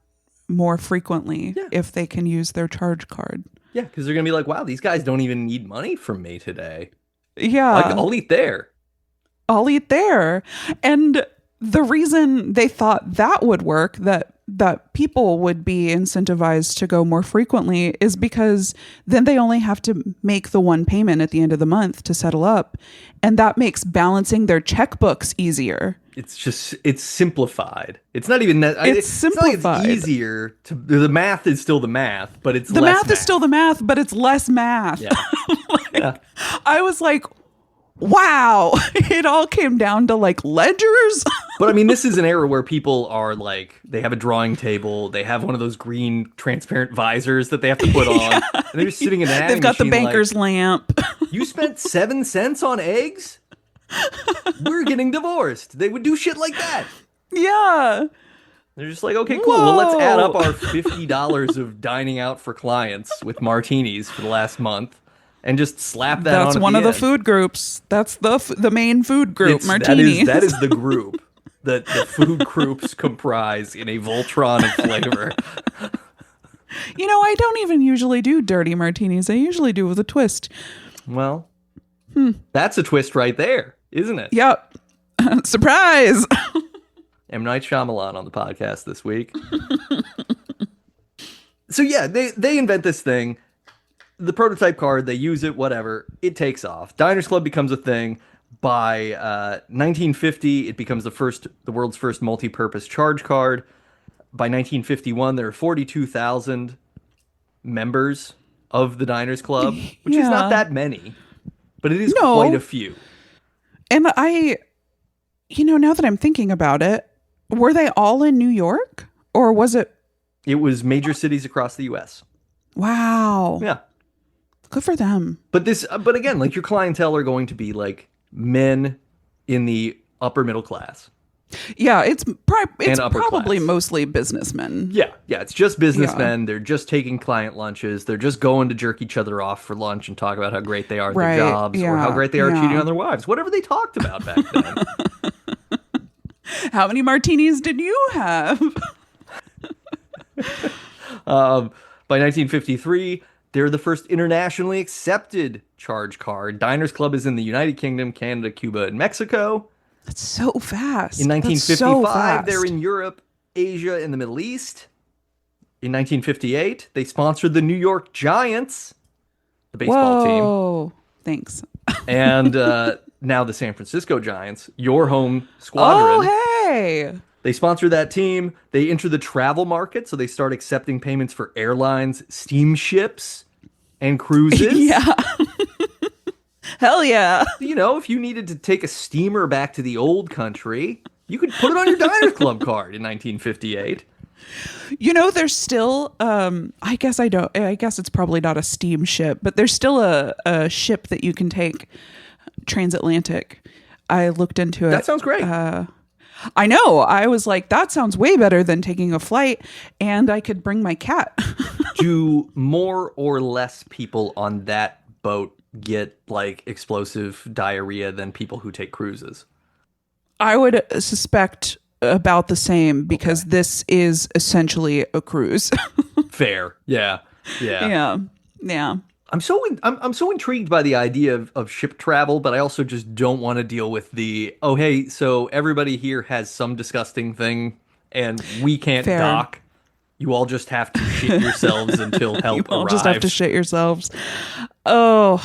more frequently if they can use their charge card. Yeah, because they're going to be like, wow, these guys don't even need money from me today. Yeah. Like, I'll eat there. And the reason they thought that would work, that people would be incentivized to go more frequently, is because then they only have to make the one payment at the end of the month to settle up. And that makes balancing their checkbooks easier. It's simplified. It's not even that. It's simplified. It's not like it's easier to. The math is still the math, but it's the less math is still the math, but it's less math. Yeah. Yeah. I was like, wow, it all came down to like ledgers. But I mean, this is an era where people are like, they have a drawing table, they have one of those green transparent visors that they have to put on, and they're just sitting in an They've got the banker's lamp. You spent 7 cents on eggs? We're getting divorced. They would do shit like that. Yeah. They're just like, okay, cool. Well, let's add up our $50 of dining out for clients with martinis for the last month. And just slap that on. That's one of the food groups. That's the main food group, martini. That is the group. that the food groups comprise in a Voltron of flavor. I don't even usually do dirty martinis. I usually do with a twist. Well, that's a twist right there, isn't it? Yep. Surprise. M. Night Shyamalan on the podcast this week. So yeah, they invent this thing. The prototype card, they use it, whatever. It takes off. Diners Club becomes a thing. By 1950, it becomes the world's first multi-purpose charge card. By 1951, there are 42,000 members of the Diners Club, which is not that many, but it is quite a few. And now that I'm thinking about it, were they all in New York, or was it? It was major cities across the U.S. Wow. Yeah. Good for them. But again, like your clientele are going to be like men in the upper middle class. Yeah, it's probably class. Mostly businessmen. Yeah, it's just businessmen. Yeah. They're just taking client lunches. They're just going to jerk each other off for lunch and talk about how great they are at their jobs or how great they are cheating on their wives. Whatever they talked about back then. How many martinis did you have? By 1953, they're the first internationally accepted charge card. Diners Club is in the United Kingdom, Canada, Cuba, and Mexico. That's so fast. In 1955, they're in Europe, Asia, and the Middle East. In 1958, they sponsored the New York Giants, the baseball team. Oh, thanks. And now the San Francisco Giants, your home squadron. Oh, hey. They sponsor that team. They enter the travel market, so they start accepting payments for airlines, steamships, and cruises. Yeah. Hell yeah. If you needed to take a steamer back to the old country, you could put it on your Diners Club card in 1958. There's still, I guess it's probably not a steamship, but there's still a ship that you can take transatlantic. I looked into it. That sounds great. I know. I was like, that sounds way better than taking a flight, and I could bring my cat. Do more or less people on that boat get like explosive diarrhea than people who take cruises? I would suspect about the same because this is essentially a cruise. Fair. Yeah. I'm so intrigued by the idea of ship travel, but I also just don't want to deal with hey, so everybody here has some disgusting thing and we can't dock. You all just have to shit yourselves until help arrives. You all just have to shit yourselves. Oh,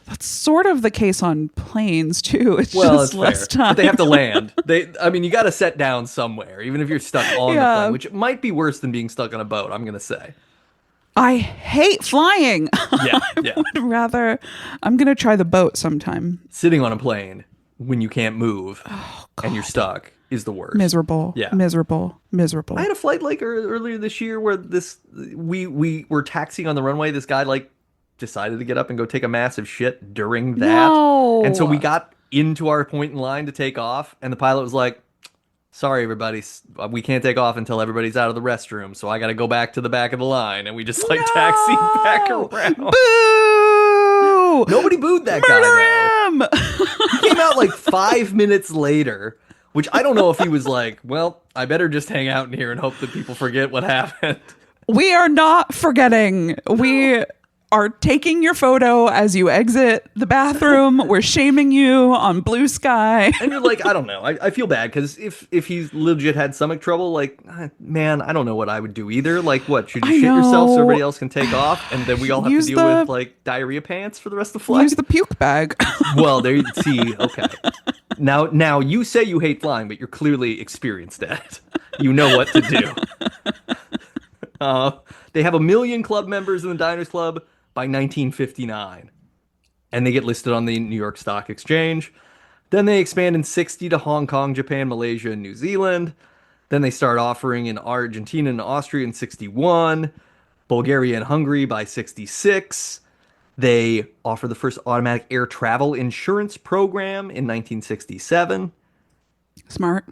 that's sort of the case on planes too. It's just less time. But they have to land. You got to set down somewhere, even if you're stuck on the plane, which might be worse than being stuck on a boat, I'm going to say. I hate flying. Yeah. I'm going to try the boat sometime. Sitting on a plane when you can't move and you're stuck is the worst. Miserable. Yeah. Miserable. I had a flight earlier this year where we were taxiing on the runway. This guy decided to get up and go take a massive shit during that. No. And so we got into our point in line to take off and the pilot was like, sorry, everybody, we can't take off until everybody's out of the restroom, so I got to go back to the back of the line. And we just taxied back around. Boo! Nobody booed that Murder guy, though. He came out 5 minutes later, which I don't know if he was like, well, I better just hang out in here and hope that people forget what happened. We are not forgetting. We are taking your photo as you exit the bathroom. We're shaming you on Blue Sky. And you're like, I don't know. I feel bad because if he's legit had stomach trouble, man, I don't know what I would do either. What, should you shit yourself so everybody else can take off? And then we all have to deal with diarrhea pants for the rest of the flight? Use the puke bag. Well, there you see. Okay. Now you say you hate flying, but you're clearly experienced at it. You know what to do. They have 1 million club members in the Diners Club by 1959. And they get listed on the New York Stock Exchange. Then they expand in 60 to Hong Kong, Japan, Malaysia, and New Zealand. Then they start offering in Argentina and Austria in 61. Bulgaria and Hungary by 66. They offer the first automatic air travel insurance program in 1967. Smart.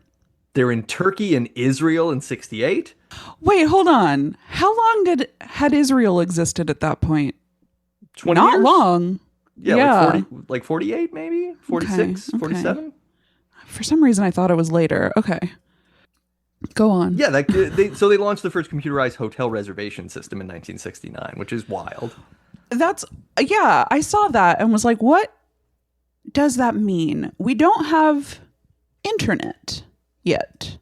They're in Turkey and Israel in 68. Wait, hold on. How long had Israel existed at that point? 20 Not years? long. Yeah. 48 maybe? 46, Okay. 47? For some reason, I thought it was later. Okay. Go on. Yeah, they launched the first computerized hotel reservation system in 1969, which is wild. That's, yeah, I saw that and was like, what does that mean? We don't have internet yet.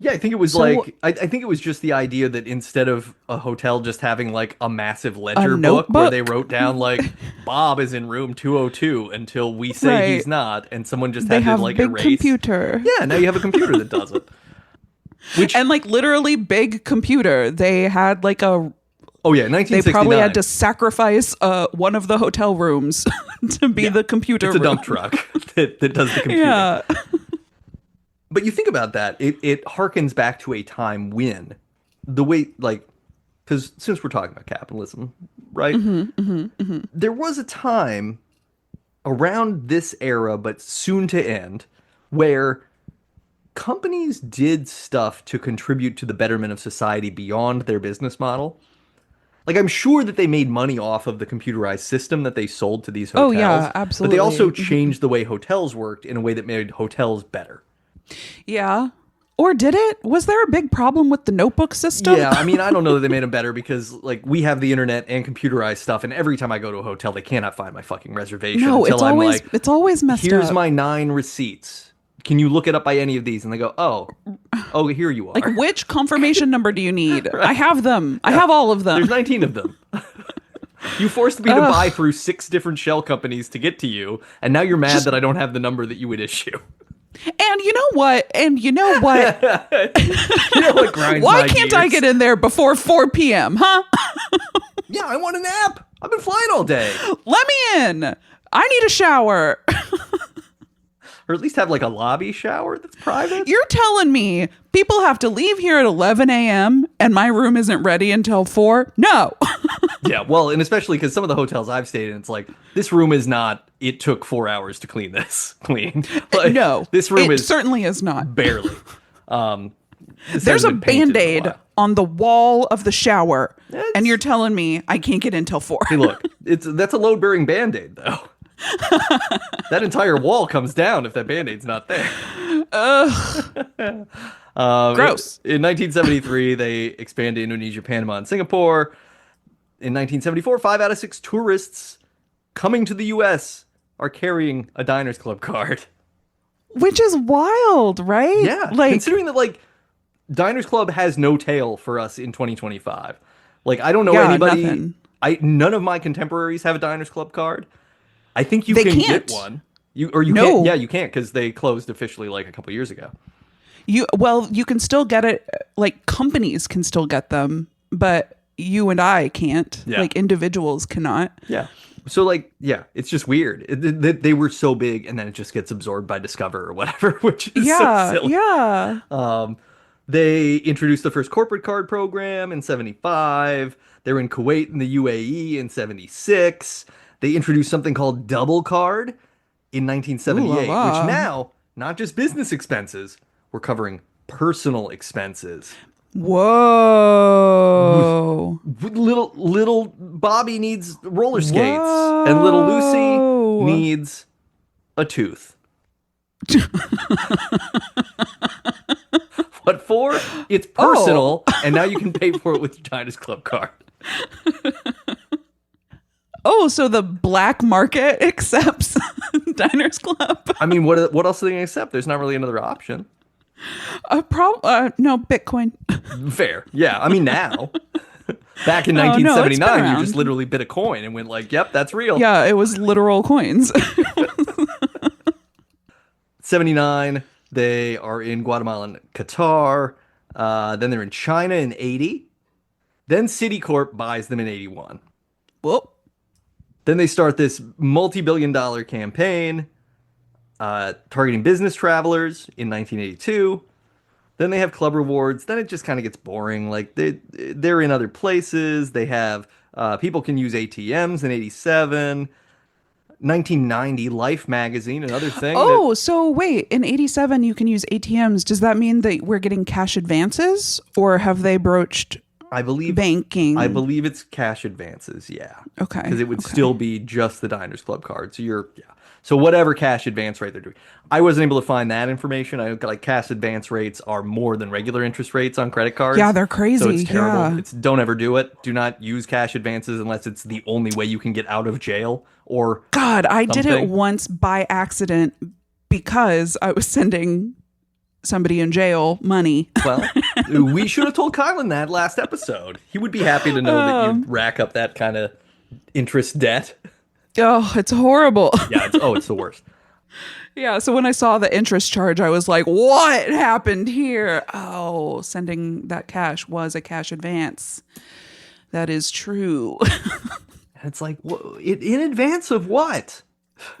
Yeah, I think it was So- like I think it was just the idea that instead of a hotel just having like a massive ledger book notebook? where they wrote down like Bob is in room 202 until we say Right. he's not, and someone just They had to have like big erase. computer. Yeah, now you have a computer that does it. Which And like literally big computer. They had like a, oh yeah, they 1969. probably had to sacrifice one of the hotel rooms to be the computer It's a room. dump truck that does the computer. Yeah. But you think about that, it harkens back to a time when the way, like, because since we're talking about capitalism, right? There was a time around this era, but soon to end, where companies did stuff to contribute to the betterment of society beyond their business model. Like, I'm sure that they made money off of the computerized system that they sold to these hotels. Oh, yeah, But they absolutely. also changed the way hotels worked in a way that made hotels better. Yeah. Or did it? Was there a big problem with the notebook system? Yeah, I mean, I don't know that they made them better because, like, we have the internet and computerized stuff, and every time I go to a hotel, they cannot find my fucking reservation No, until I'm like, it's always messed here's up. my 9 receipts. Can you look it up by any of these? And they go, oh, here you are. Like, which confirmation number do you need? I have them. I have all of them. There's 19 of them. You forced me to buy through 6 different shell companies to get to you, and now you're mad that I don't have the number that you would issue. And you know what? You know what grinds Why my can't I gears? get in there before 4 p.m., huh? Yeah, I want a nap. I've been flying all day. Let me in. I need a shower. Or at least have like a lobby shower that's private. You're telling me people have to leave here at 11 a.m. and my room isn't ready until 4? No. Yeah, well, and especially because some of the hotels I've stayed in, it's like, this room is not, it took 4 hours to clean this. Like, No. this room it is certainly is not. barely. This There's a hasn't been painted in a Band-Aid while. on the wall of the shower, It's- and you're telling me I can't get in till 4. Hey, look, that's a load-bearing Band-Aid, though. That entire wall comes down if that Band-Aid's not there. Gross. In 1973, they expanded to Indonesia, Panama, and Singapore. In 1974, 5 out of 6 tourists coming to the U.S. are carrying a Diners Club card. Which is wild, right? Yeah, Like, considering that, like, Diners Club has no tail for us in 2025. Like, I don't know Yeah, anybody. nothing. None of my contemporaries have a Diners Club card. I think you They can can't. get one. You No. can't. Yeah, you can't because they closed officially like a couple years ago. you can still get it, like companies can still get them, but you and I can't. Yeah. Like individuals cannot. Yeah. So like, yeah, it's just weird. They were so big, and then it just gets absorbed by Discover or whatever, which is Yeah. so silly. Yeah. They introduced the first corporate card program in 75. They were in Kuwait and the UAE in 76. They introduced something called Double Card in 1978, Ooh la la. which now, not just business expenses, we're covering personal expenses. Whoa. Little Bobby needs roller skates, and little Lucy Whoa. needs a tooth. What for? It's personal, and now you can pay for it with your Diners Club card. Oh, so the black market accepts Diners Club? I mean, what else are they going to accept? There's not really another option. No, Bitcoin. Fair. Yeah, I mean, now. Back in Oh, no, it's been 1979, you around. just literally bit a coin and went like, yep, that's real. Yeah, it was literal coins. 79, they are in Guatemala and Qatar. Then they're in China in 80. Then Citicorp buys them in 81. Whoop. Then they start this multi-billion-dollar campaign targeting business travelers in 1982. Then they have club rewards. Then it just kind of gets boring. Like they're in other places. They have people can use ATMs in 87. 1990, Life magazine, another thing. Oh, so wait, in 87 you can use ATMs. Does that mean that we're getting cash advances, or have they broached I believe banking? I believe it's cash advances. Yeah. Okay. Because it would still be just the Diners Club card. So So whatever cash advance rate they're doing. I wasn't able to find that information. I like cash advance rates are more than regular interest rates on credit Yeah, cards. they're So it's crazy. terrible. Yeah. It's don't ever do it. Do not use cash advances unless it's the only way you can get out of jail or God, I did it something. once by accident because I was sending somebody in jail money. Well, we should have told Kylan that last episode. He would be happy to know that you rack up that kind of interest debt. Oh, it's horrible. Yeah, it's the worst. Yeah, so when I saw the interest charge, I was like, what happened here? Oh, sending that cash was a cash advance. That is true. And it's like, in advance of what?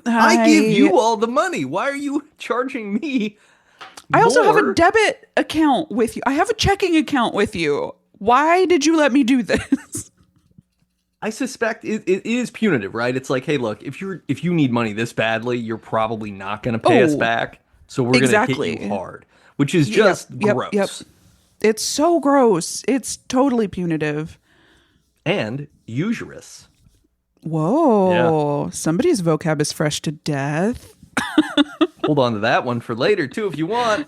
I give you all the money. Why are you charging me I also have a more? debit account with you. I have a checking account with you. Why did you let me do this? I suspect it is punitive, right? It's like, hey, look, if you need money this badly, you're probably not going to pay us back, so we're going to hit you hard, which is just gross. Yep. It's so gross. It's totally punitive. And usurious. Whoa. Somebody's vocab is fresh to death. Hold on to that one for later too, if you want.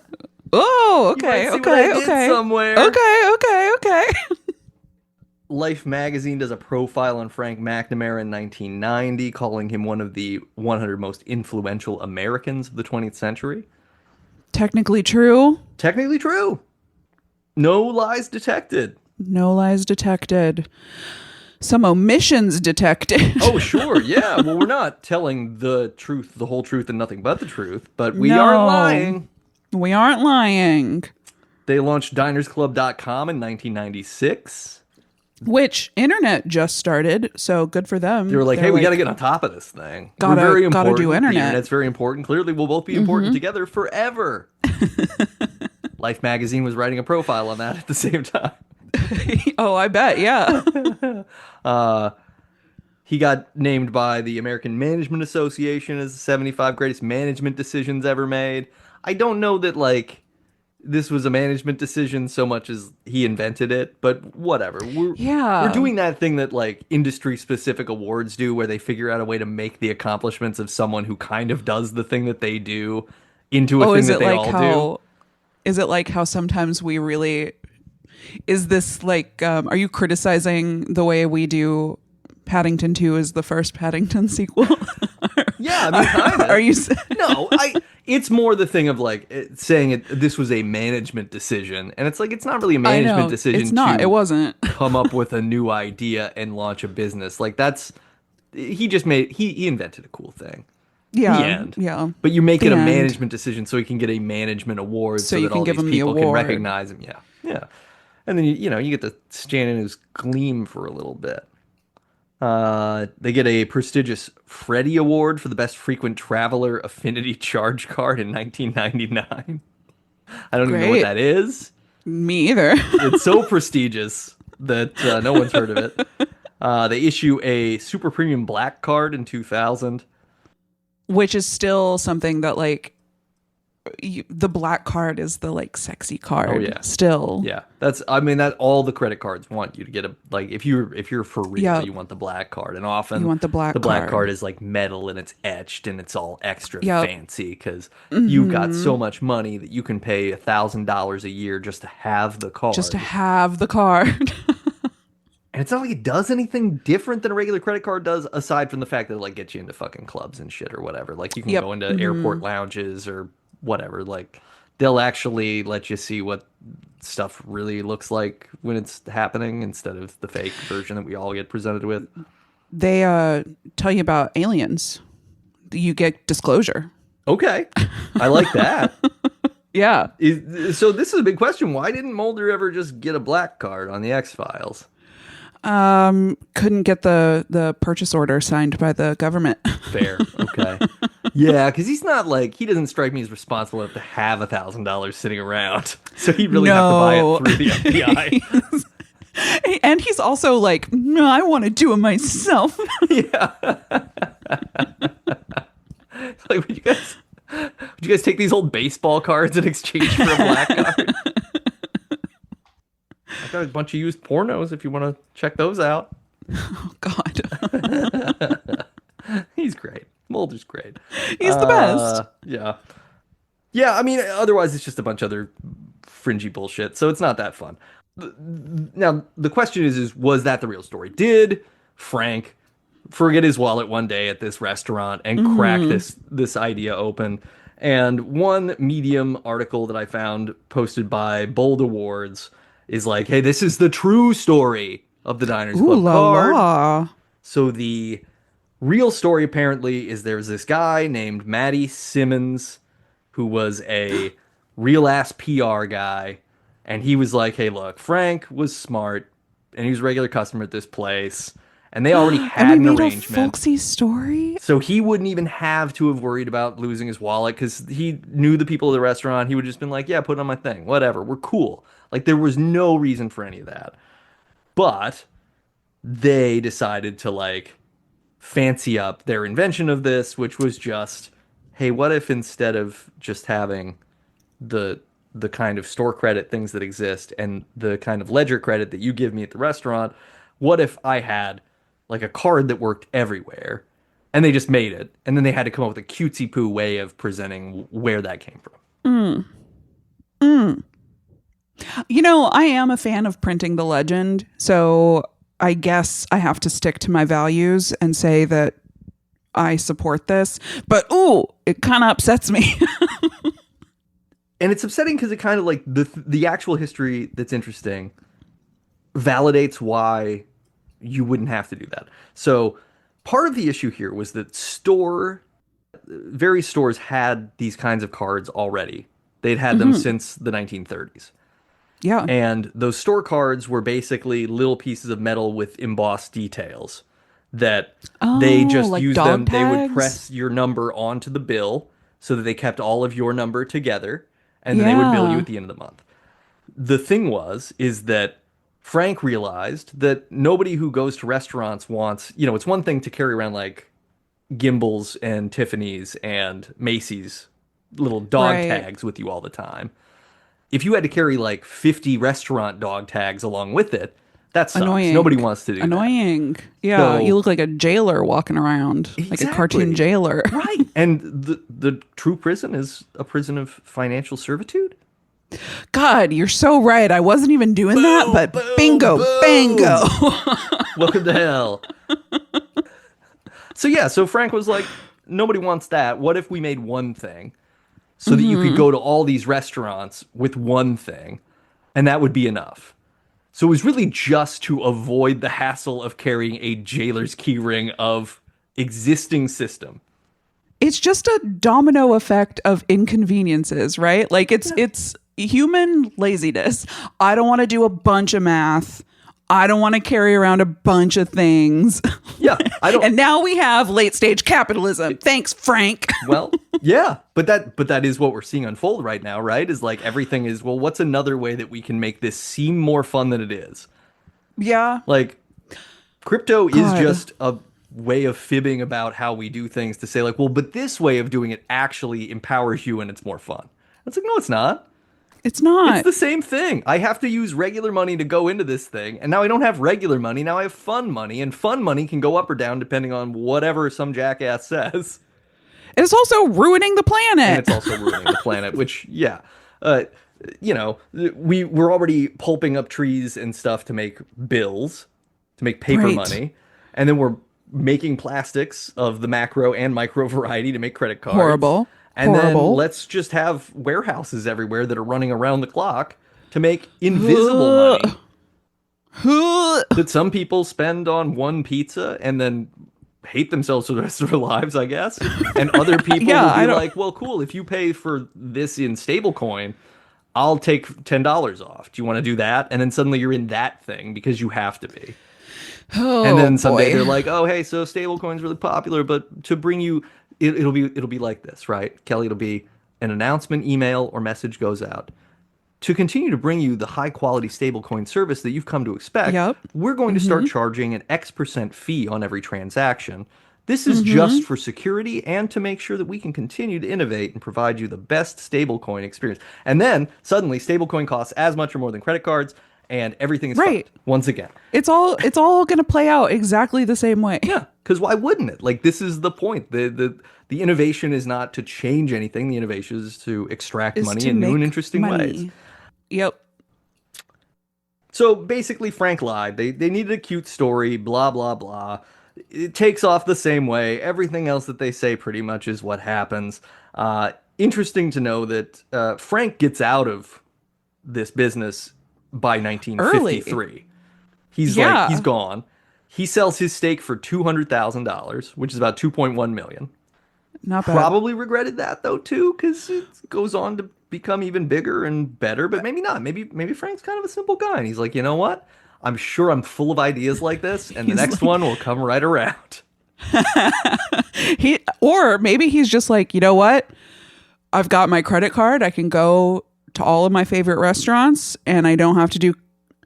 Oh, You might okay, see what I did somewhere. Okay. Life magazine does a profile on Frank McNamara in 1990, calling him one of the 100 most influential Americans of the 20th century. Technically true. Technically true. No lies detected. No lies detected. Some omissions detected. Oh, sure. Yeah. Well, we're not telling the truth, the whole truth, and nothing but the truth, but we No. are lying. We aren't lying. They launched dinersclub.com in 1996. Which internet just started, so good for them. They were like, They're hey, we got to get on top of this thing. Gotta- We're very gotta important. do internet. The internet's very important. Clearly, we'll both be important together forever. Life magazine was writing a profile on that at the same time. Oh, I bet, yeah. He got named by the American Management Association as the 75 greatest management decisions ever made. I don't know that, like, this was a management decision so much as he invented it, but whatever. We're doing that thing that, like, industry-specific awards do where they figure out a way to make the accomplishments of someone who kind of does the thing that they do into a thing that they all do. Is it like how sometimes we really... Is this like... are you criticizing the way we do Paddington 2 as the first Paddington sequel? Yeah, I mean, kind of. Are you... No, it's more the thing of like saying this was a management decision, and it's like it's not really a management decision. It's not. To It wasn't. come up with a new idea and launch a business. Like he invented a cool thing. Yeah. The end. Yeah. But you make it The a end. management decision so he can get a management award so you that can all give these him the people can award. recognize him. Yeah. Yeah. And then you get to stand in his gleam for a little bit. They get a prestigious Freddie Award for the best frequent traveler affinity charge card in 1999. I don't even know what Great. that is. Me either. It's so prestigious that no one's heard of it. They issue a super premium black card in 2000. Which is still something that like... the black card is the like sexy card. Oh, yeah. Still. Yeah, that all the credit cards want you to get if you're for real, Yeah. you want the black card, and often You want the black card. card is like metal and it's etched and it's all extra Yep. fancy because you've got so much money that you can pay $1,000 a year just to have the card. Just to have the card. And it's not like it does anything different than a regular credit card does, aside from the fact that it like gets you into fucking clubs and shit or whatever. Like you can Yep. go into airport lounges or whatever. Like they'll actually let you see what stuff really looks like when it's happening instead of the fake version that we all get presented with. They tell you about aliens. You get disclosure. Okay, I like that. Yeah. So this is a big question. Why didn't Mulder ever just get a black card on the X-Files? Couldn't get the purchase order signed by the government. Fair. Okay. Yeah, because he doesn't strike me as responsible enough to have $1,000 sitting around. So he'd really have to buy it through the FBI. And he's also like, no, I want to do it myself. Yeah. Like, would you guys take these old baseball cards in exchange for a black card? I got a bunch of used pornos if you want to check those out. Oh, God. He's great. Mulder's great. He's the best. Yeah. Yeah, I mean, otherwise it's just a bunch of other fringy bullshit, so it's not that fun. Now, the question is was that the real story? Did Frank forget his wallet one day at this restaurant and crack this idea open? And one Medium article that I found posted by Bold Awards is like, hey, this is the true story of the Diners Ooh Club la card. la. So the real story apparently is there's this guy named Matty Simmons who was a real ass PR guy, and he was like, "Hey, look, Frank was smart, and he was a regular customer at this place, and they already And had we an made a arrangement, folksy story. so he wouldn't even have to have worried about losing his wallet because he knew the people of the restaurant. He would just been like, "Yeah, put it on my thing, whatever, we're cool." Like there was no reason for any of that, but they decided to like fancy up their invention of this, which was just, hey, what if instead of just having the the kind of store credit things that exist and the kind of ledger credit that you give me at the restaurant, what if I had like a card that worked everywhere? And they just made it, and then they had to come up with a cutesy poo way of presenting where that came from. You know, I am a fan of printing the legend, so I guess I have to stick to my values and say that I support this. But ooh, it kind of upsets me. And it's upsetting because it kind of like the actual history that's interesting validates why you wouldn't have to do that. So part of the issue here was that various stores had these kinds of cards already. They'd had them since the 1930s. Yeah. And those store cards were basically little pieces of metal with embossed details that they just like used dog them. They would tags? press your number onto the bill so that they kept all of your number together, and then they would bill you Yeah. at the end of the month. The thing is that Frank realized that nobody who goes to restaurants wants, it's one thing to carry around like Gimbals and Tiffany's and Macy's little dog Right. tags with you all the time. If you had to carry like 50 restaurant dog tags along with it, that sucks. Annoying. Nobody wants to do that. Annoying. Yeah. You So look like a jailer walking around, like a cartoon exactly. jailer. Right. And the true prison is a prison of financial servitude. God, you're so right. I wasn't even doing that, but boom, bingo, boom. bango. Welcome to hell. So yeah, so Frank was like, nobody wants that. What if we made one thing so that you could go to all these restaurants with one thing, and that would be enough? So it was really just to avoid the hassle of carrying a jailer's key ring of existing system. It's just a domino effect of inconveniences, right? Like it's human laziness. I don't want to do a bunch of math. I don't want to carry around a bunch of things. Yeah, I don't. And now we have late stage capitalism. Thanks, Frank. Well, yeah, but that is what we're seeing unfold right now, right? Is like everything is, well, what's another way that we can make this seem more fun than it is? Yeah. Like crypto is God. just a way of fibbing about how we do things to say like, well, but this way of doing it actually empowers you and it's more fun. It's like, no, it's not. It's not. It's the same thing. I have to use regular money to go into this thing, and now I don't have regular money. Now I have fun money, and fun money can go up or down depending on whatever some jackass says. It's also ruining the And planet. it's also ruining the planet, which, yeah. Uh, we're already pulping up trees and stuff to make bills, to make paper Right. money, and then we're making plastics of the macro and micro variety to make credit cards. Horrible. And Horrible. then let's just have warehouses everywhere that are running around the clock to make invisible money that some people spend on one pizza and then hate themselves for the rest of their lives, I guess. And other people Yeah, will I be don't- like, well, cool, if you pay for this in stablecoin, I'll take $10 off. Do you want to do that? And then suddenly you're in that thing because you have to be. Oh, And then someday boy. they're like, oh, hey, so stablecoin's really popular, but to bring you, it'll be like this, right? Kelly, it'll be an announcement email or message goes out. To continue to bring you the high quality stablecoin service that you've come to expect, Yep. we're going to start charging an X% fee on every transaction. This is just for security and to make sure that we can continue to innovate and provide you the best stablecoin experience. And then suddenly stablecoin costs as much or more than credit cards, and everything is Right. fucked once again. It's all going to play out exactly the same way. Yeah, because why wouldn't it? Like this is the point. The innovation is not to change anything. The innovation is to extract Is money to in new and make interesting ways. money. Yep. So basically, Frank lied. They needed a cute story. Blah blah blah. It takes off the same way. Everything else that they say pretty much is what happens. Interesting to know that Frank gets out of this business by Early. 1953. He's like he's Yeah. gone. He sells his stake for $200,000, which is about 2.1 million. Not bad. Probably regretted that though too, because it goes on to become even bigger and better. But maybe not. Maybe Frank's kind of a simple guy, and he's like, you know what? I'm sure I'm full of ideas like this, and the He's next like one will come right around. or maybe he's just like, you know what? I've got my credit card. I can go to all of my favorite restaurants and I don't have to do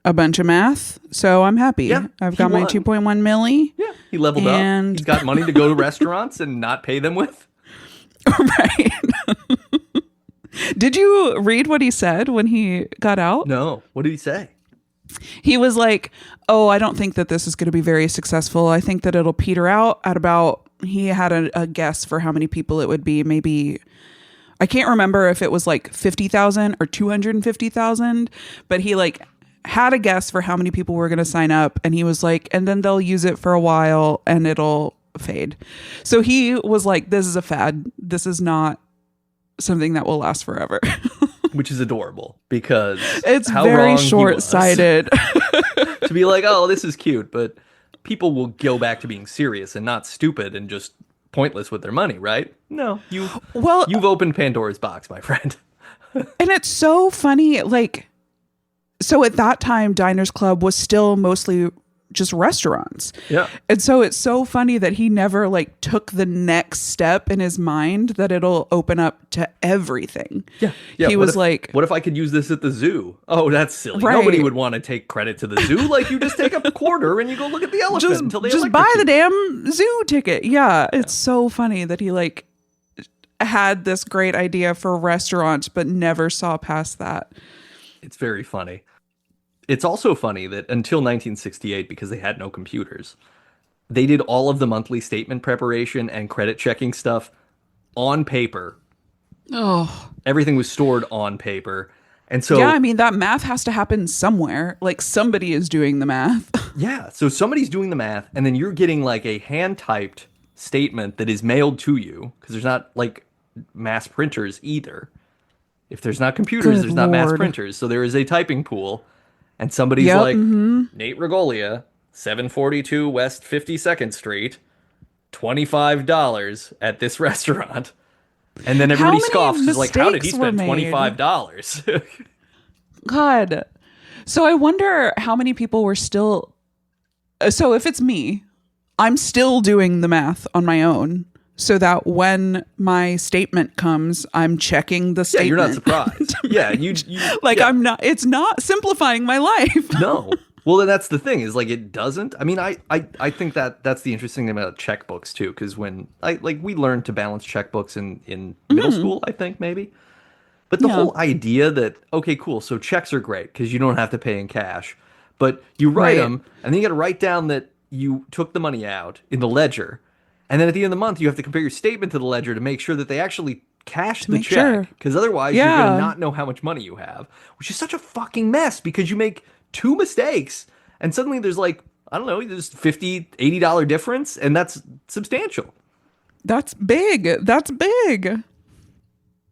a bunch of math. So I'm happy. Yeah, I've he got my won. 2.1 milli. Yeah, he leveled up. And He's got money to go to restaurants and not pay them with. right. Did you read what he said when he got out? No, what did he say? He was like, "Oh, I don't think that this is going to be very successful. I think that it'll peter out at about." He had a guess for how many people it would be. Maybe I can't remember if it was like 50,000 or 250,000, but he like had a guess for how many people were going to sign up, and he was like, and then they'll use it for a while and it'll fade. So he was like, "This is a fad. This is not something that will last forever." Which is adorable because It's how very wrong he was. short-sighted. To be like, oh, this is cute, but people will go back to being serious and not stupid and just pointless with their money, right? No, Well, you've opened Pandora's box, my friend. and it's so funny, like, so at that time, Diners Club was still mostly just restaurants. Yeah. And so it's so funny that he never like took the next step in his mind that it'll open up to everything. Yeah. Yeah. He What was if- like, what if I could use this at the zoo? Oh, that's silly. Right. Nobody would want to take credit to the zoo. Like you just take a quarter and you go look at the elephant just, until they just buy the electrocute. damn zoo ticket. Yeah. It's so funny that he like had this great idea for restaurants, but never saw past that. It's very funny. It's also funny that until 1968, because they had no computers, they did all of the monthly statement preparation and credit checking stuff on paper. Oh, Everything was stored on paper. And so, yeah. I mean, that math has to happen somewhere. Like somebody is doing the math. yeah, so somebody's doing the math, and then you're getting like a hand typed statement that is mailed to you because there's not like mass printers either. If there's not computers, Good there's not mass Lord. printers. So there is a typing pool, and somebody's Yep, like, Nate Regolia, 742 West 52nd Street, $25 at this restaurant. And then everybody many scoffs. Is like, how did he mistakes were spend made? $25? God. So I wonder how many people were still. So if it's me, I'm still doing the math on my own so that when my statement comes, I'm checking the Yeah, statement. you're not surprised. Yeah, you Like yeah. I'm not, it's not simplifying my life. No. Well, then that's the thing is like it doesn't. I mean, I think that that's the interesting thing about checkbooks too, because when we learned to balance checkbooks in middle school, I think maybe. But the Yeah. whole idea that okay, cool, so checks are great because you don't have to pay in cash, but you write Right. them and then you got to write down that you took the money out in the ledger, and then at the end of the month you have to compare your statement to the ledger to make sure that they actually cashed the make check, sure. because otherwise you're Yeah. gonna not know how much money you have, which is such a fucking mess because you make two mistakes and suddenly there's like I don't know, there's $50-$80 difference, and that's substantial. That's big. That's big.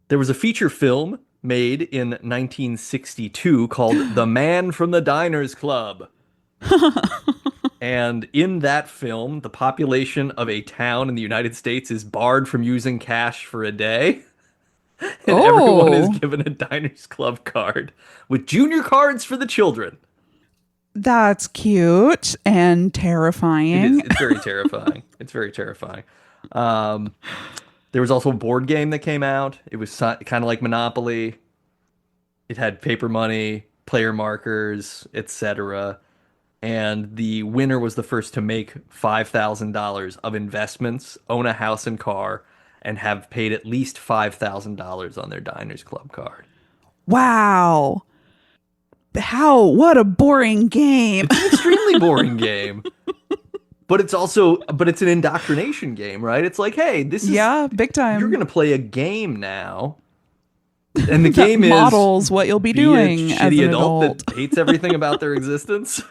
There was a feature film made in 1962 called The Man from the Diners Club. And in that film, the population of a town in the United States is barred from using cash for a day. And everyone is Oh. given a Diners Club card with junior cards for the children. That's cute and It terrifying. is, it's very terrifying. It's very terrifying. There was also a board game that came out. It was kind of like Monopoly. It had paper money, player markers, etc. And the winner was the first to make $5,000 of investments, own a house and car, and have paid at least $5,000 on their Diners Club card. Wow. How? What a boring game. It's an extremely boring game. But it's an indoctrination game, right? It's like, hey, Yeah, big you're time. going to play a game now. And the That game is models what you'll be be a doing as shitty an adult adult. that hates everything about their existence.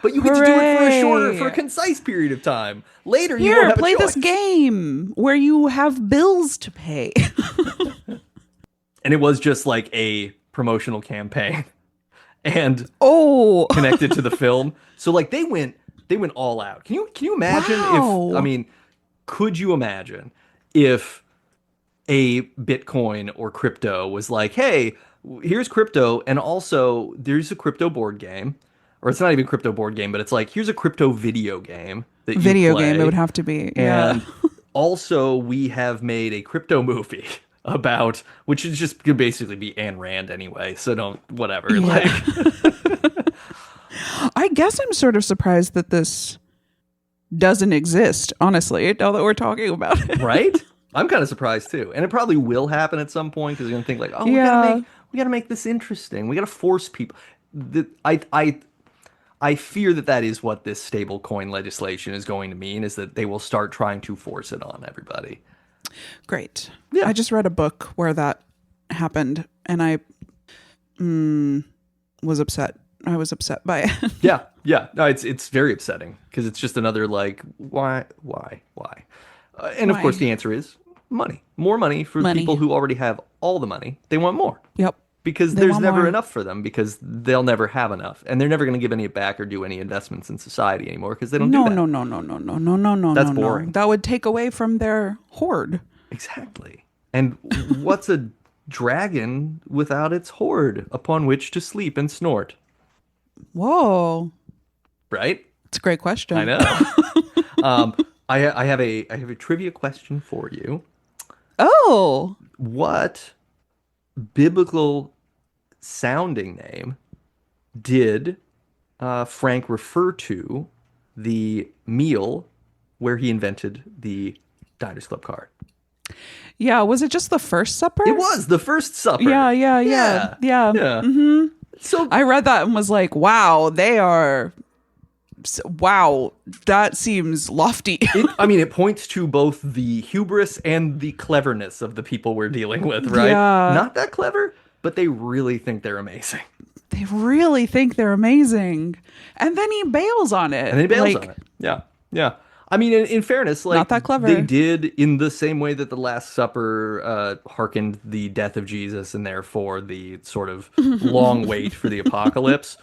But you get to do it for a Hooray! concise period of time. Later, you won't Here, have a play this choice. game where you have bills to pay. And it was just like a promotional campaign and Oh, connected to the film. So like they went all out. Can you imagine if I wow. mean, could you imagine if a Bitcoin or crypto was like, hey, here's crypto, and also there's a crypto board game, or it's not even a crypto board game, but it's like, here's a crypto video game that you Video game, it would play, have to be. Yeah. and also we have made a crypto movie about, which is just could basically be Ayn Rand anyway, so don't whatever, like, Yeah. I guess I'm sort of surprised that this doesn't exist, honestly, now that we're talking about it. right? I'm kind of surprised too, and it probably will happen at some point because you're gonna think like, oh, Yeah. we gotta make this interesting. We gotta force people. The, I fear that that is what this stable coin legislation is going to mean, is that they will start trying to force it on everybody. Great. Yeah. I just read a book where that happened and I was upset. I was upset by it. Yeah, yeah. No, it's very upsetting because it's just another like, why? And of course, Why? the answer is money. More money for Money. people who already have all the money. They want more. Yep. Because They there's want never more. enough for them because they'll never have enough and they're never going to give any back or do any investments in society anymore because they don't do No, that. no, no, no, no, no, no, no, no, That's no, no. boring. That would take away from their hoard. Exactly. And what's a dragon without its hoard upon which to sleep and snort? Whoa. Right? It's a great question. I know. um, I have a trivia question for you. Oh. What biblical sounding name did Frank refer to the meal where he invented the Diners Club card? Yeah, was it just the first supper? It was the first supper. Yeah, yeah, yeah. Yeah. Yeah. So I read that and was like, wow, wow, that seems lofty. I mean, it points to both the hubris and the cleverness of the people we're dealing with, right? Yeah. Not that clever, but they really think they're amazing. They really think they're amazing. And then he bails on it. And then he bails Like, on it. Yeah. Yeah. I mean, in fairness, like, Not that clever. they did in the same way that the Last Supper hearkened the death of Jesus and therefore the sort of long wait for the apocalypse.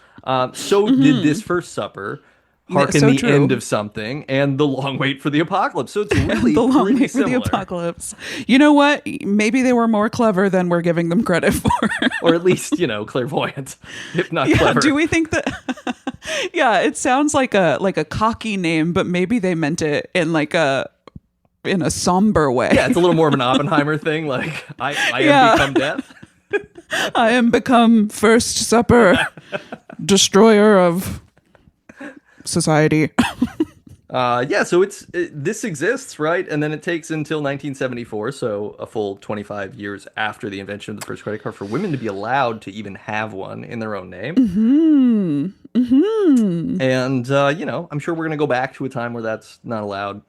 So did this First Supper hearken so the true. end of something and the long wait for the apocalypse. So it's really the long pretty wait for the similar. apocalypse. You know what? Maybe they were more clever than we're giving them credit for. Or at least, clairvoyant, if not Yeah, clever. do we think that Yeah, it sounds like a cocky name, but maybe they meant it in in a somber way. Yeah, it's a little more of an Oppenheimer thing. Like, I Yeah. have become death. I am become first supper, destroyer of society. Yeah, so this exists, right? And then it takes until 1974, so a full 25 years after the invention of the first credit card, for women to be allowed to even have one in their own name. And, I'm sure we're going to go back to a time where that's not allowed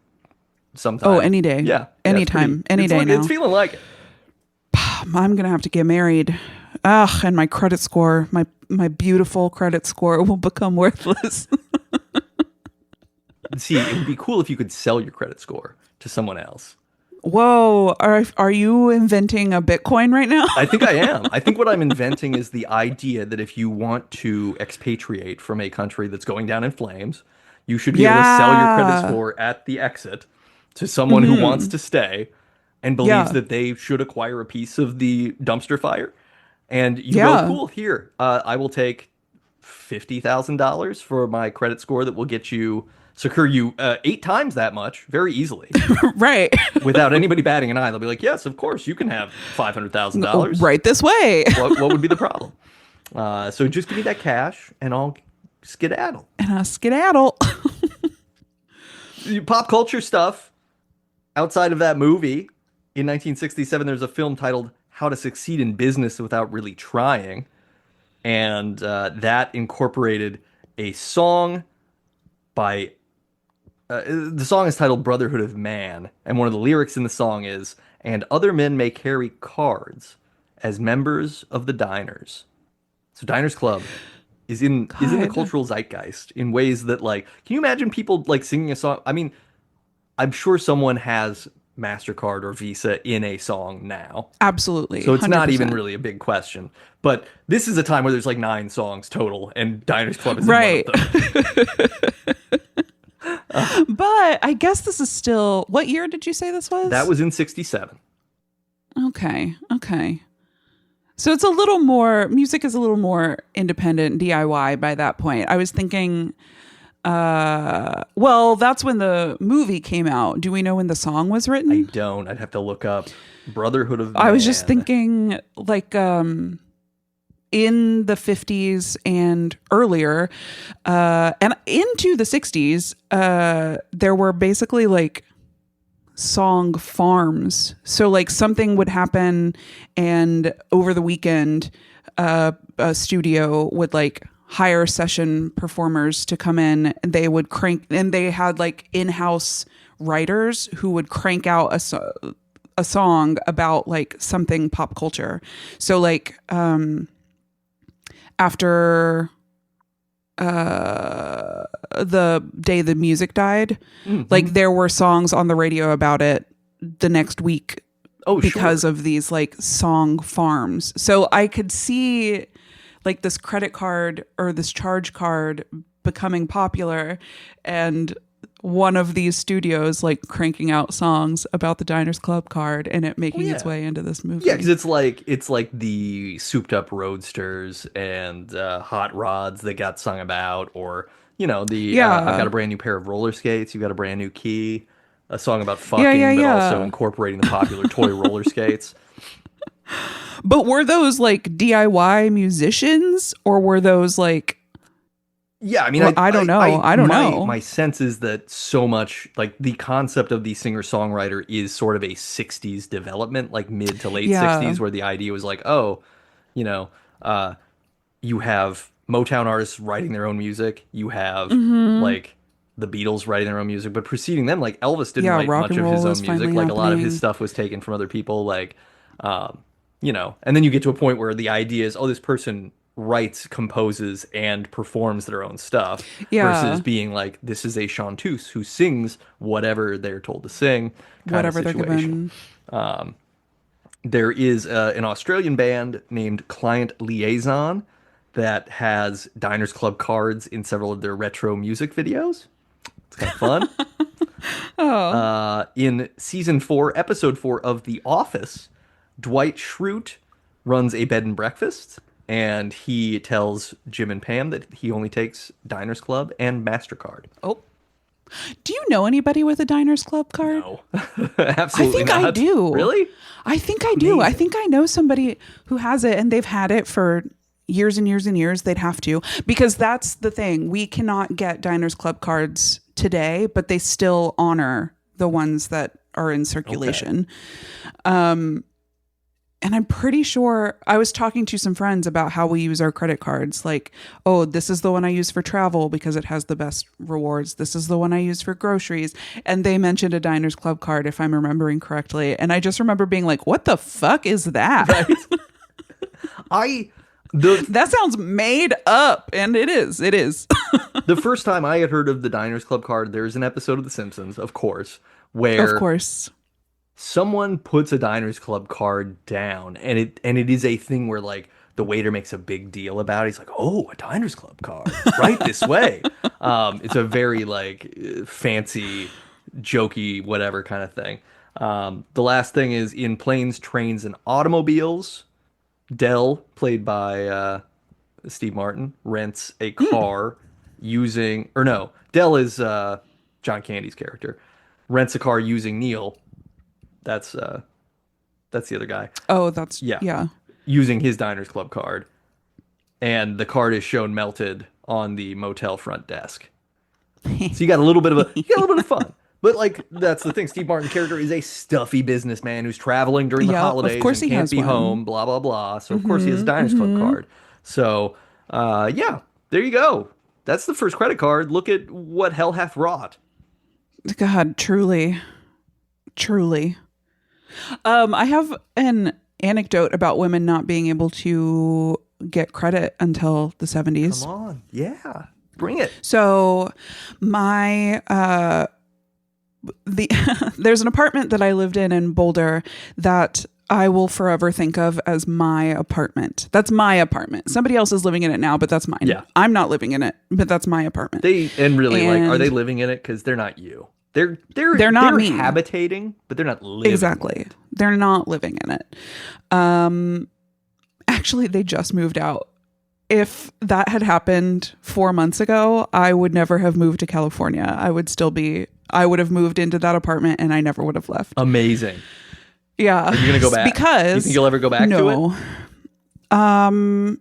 sometime. Oh, any day. Yeah. Anytime. Any day now. It's feeling like it. I'm gonna have to get married. Ugh, and my credit score, my beautiful credit score will become worthless. See, it would be cool if you could sell your credit score to someone else. Whoa, are you inventing a Bitcoin right now? I think I am. I think what I'm inventing is the idea that if you want to expatriate from a country that's going down in flames, you should be able to sell your credit score at the exit to someone who wants to stay and believes Yeah. that they should acquire a piece of the dumpster fire. And you Yeah. go, cool, here, I will take $50,000 for my credit score that will get you, secure you 8 times that much very easily Right. without anybody batting an eye. They'll be like, yes, of course, you can have $500,000. Right this way. What would be the problem? So just give me that cash and I'll skedaddle. And a skedaddle. Pop culture stuff outside of that movie. In 1967, there's a film titled How to Succeed in Business Without Really Trying. and that incorporated a song by the song is titled Brotherhood of Man, and one of the lyrics in the song is, "And other men may carry cards as members of the diners." So Diners Club is in the God. cultural zeitgeist in ways that like, can you imagine people like singing a song? I mean, I'm sure someone has MasterCard or Visa in a song now. Absolutely. So it's not even 100%. really a big question. But this is a time where there's like 9 songs total, and Diners Club is in one of Right. them. But I guess this is still, what year did you say this That was? was in 67. Okay. Okay. So it's a little more, music is a little more independent DIY by that point. I was thinking, well, that's when the movie came out. Do we know when the song was I written? don't. I'd have to look up Brotherhood of I was just Man. thinking like in the 50s and earlier and into the 60s, there were basically like song farms. So like something would happen and over the weekend a studio would like hire session performers to come in and they would crank, and they had like in-house writers who would crank out a song about like something pop culture. So like after the day the music died, like there were songs on the radio about it the next week Oh, because sure. of these like song farms. So I could see like this credit card or this charge card becoming popular and one of these studios like cranking out songs about the Diners Club card and it Oh, making its yeah. way into this Yeah, because movie. it's like the souped up roadsters and hot rods that got sung about, or the I've got Yeah. a brand new pair of roller skates, you've got a brand new key, a song about Yeah, yeah, fucking, but also yeah. incorporating the popular toy roller skates. But were those like DIY musicians or were those like, Yeah, I mean, well, I don't know. I don't know. my sense is that so much like the concept of the singer-songwriter is sort of a 60s development, like mid to late Yeah. 60s, where the idea was like, oh, you know, uh, you have Motown artists writing their own music, you have like the Beatles writing their own music, but preceding them, like Elvis didn't Yeah, write rock much and of his roll own is music. finally Like a lot of his happening. stuff was taken from other people, like and then you get to a point where the idea is, oh, this person writes, composes, and performs their own stuff versus Yeah. being like, this is a chanteuse who sings whatever they're told to sing kind of Whatever they're situation. given. There is an Australian band named Client Liaison that has Diners Club cards in several of their retro music videos. It's kind of fun. Oh. In season 4, episode 4 of The Office, Dwight Schrute runs a bed and breakfast, and he tells Jim and Pam that he only takes Diners Club and MasterCard. Oh. Do you know anybody with a Diners Club card? No, I absolutely think I not. do. Really? I think I do. I Amazing. think I know somebody who has it and they've had it for years and years and years. They'd have to, because that's the thing. We cannot get Diners Club cards today, but they still honor the ones that are in Okay. circulation. And I'm pretty sure I was talking to some friends about how we use our credit cards. Like, oh, this is the one I use for travel because it has the best rewards. This is the one I use for groceries. And they mentioned a Diners Club card, if I'm remembering correctly. And I just remember being like, what the fuck is that? Right. I the That sounds made up. And it is. It is. the first time I had heard of the Diners Club card, there's an episode of The Simpsons, of course, Of where course. someone puts a Diners Club card down, and it is a thing where like the waiter makes a big deal about it. He's like, "Oh, a Diners Club card, right this way." It's a very like fancy, jokey, whatever kind of thing. The last thing is in Planes, Trains, and Automobiles. Dell, played by Steve Martin, rents a car using, or no, Dell is John Candy's character, rents a car using Neil. That's the other guy. Oh, that's, Yeah, yeah. using his Diners Club card, and the card is shown melted on the motel front desk. So you got a little bit of fun. But like that's the thing. Steve Martin's character is a stuffy businessman who's traveling during the Yeah, of holidays course and he can't has be one. home, blah blah blah. So of course he has a Diners Club card. So, yeah, there you go. That's the first credit card. Look at what hell hath wrought. God, truly, truly. I have an anecdote about women not being able to get credit until the 70s. Come on. Yeah. Bring it. So my there's an apartment that I lived in Boulder that I will forever think of as my apartment. That's my apartment. Somebody else is living in it now, but that's mine. Yeah. I'm not living in it, but that's my apartment. Are they living in it? Because they're not you. They're not me. Habitating, but they're not living. Exactly. In it. They're not living in it. Actually, they just moved out. If that had happened 4 months ago, I would never have moved to California. I would have moved into that apartment and I never would have left. Amazing. Yeah. Are you going to go back? Because you think you'll ever go back to it?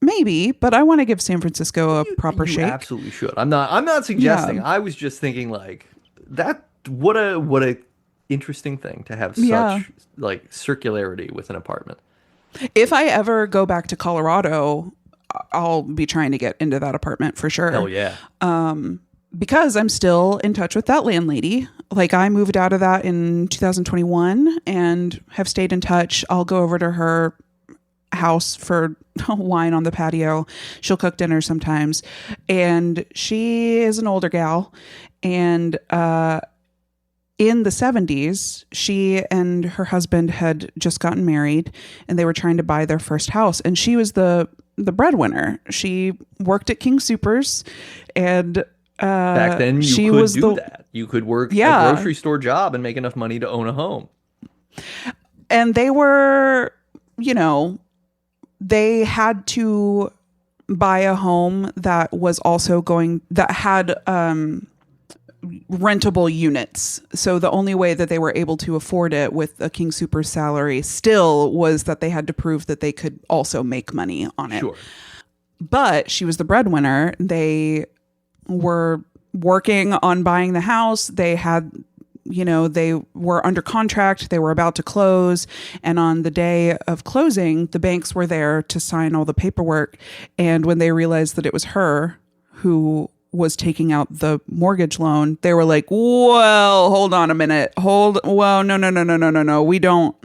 Maybe, but I want to give San Francisco a proper you shake. Absolutely should. I'm not suggesting. Yeah. I was just thinking like that. What a interesting thing to have such like circularity with an apartment. If I ever go back to Colorado, I'll be trying to get into that apartment for sure. Hell yeah. Because I'm still in touch with that landlady. Like I moved out of that in 2021 and have stayed in touch. I'll go over to her house for wine on the patio. She'll cook dinner sometimes. And she is an older gal. And in the 70s, she and her husband had just gotten married and they were trying to buy their first house. And she was the breadwinner. She worked at King Soopers and back then you could do that. You could work a grocery store job and make enough money to own a home. And they were, they had to buy a home that was also that had rentable units. So the only way that they were able to afford it with a King Soopers salary still was that they had to prove that they could also make money on it. Sure. But she was the breadwinner. They were working on buying the house. They had, they were under contract. They were about to close. And on the day of closing, the banks were there to sign all the paperwork. And when they realized that it was her who was taking out the mortgage loan, they were like, well, hold on a minute. No. We don't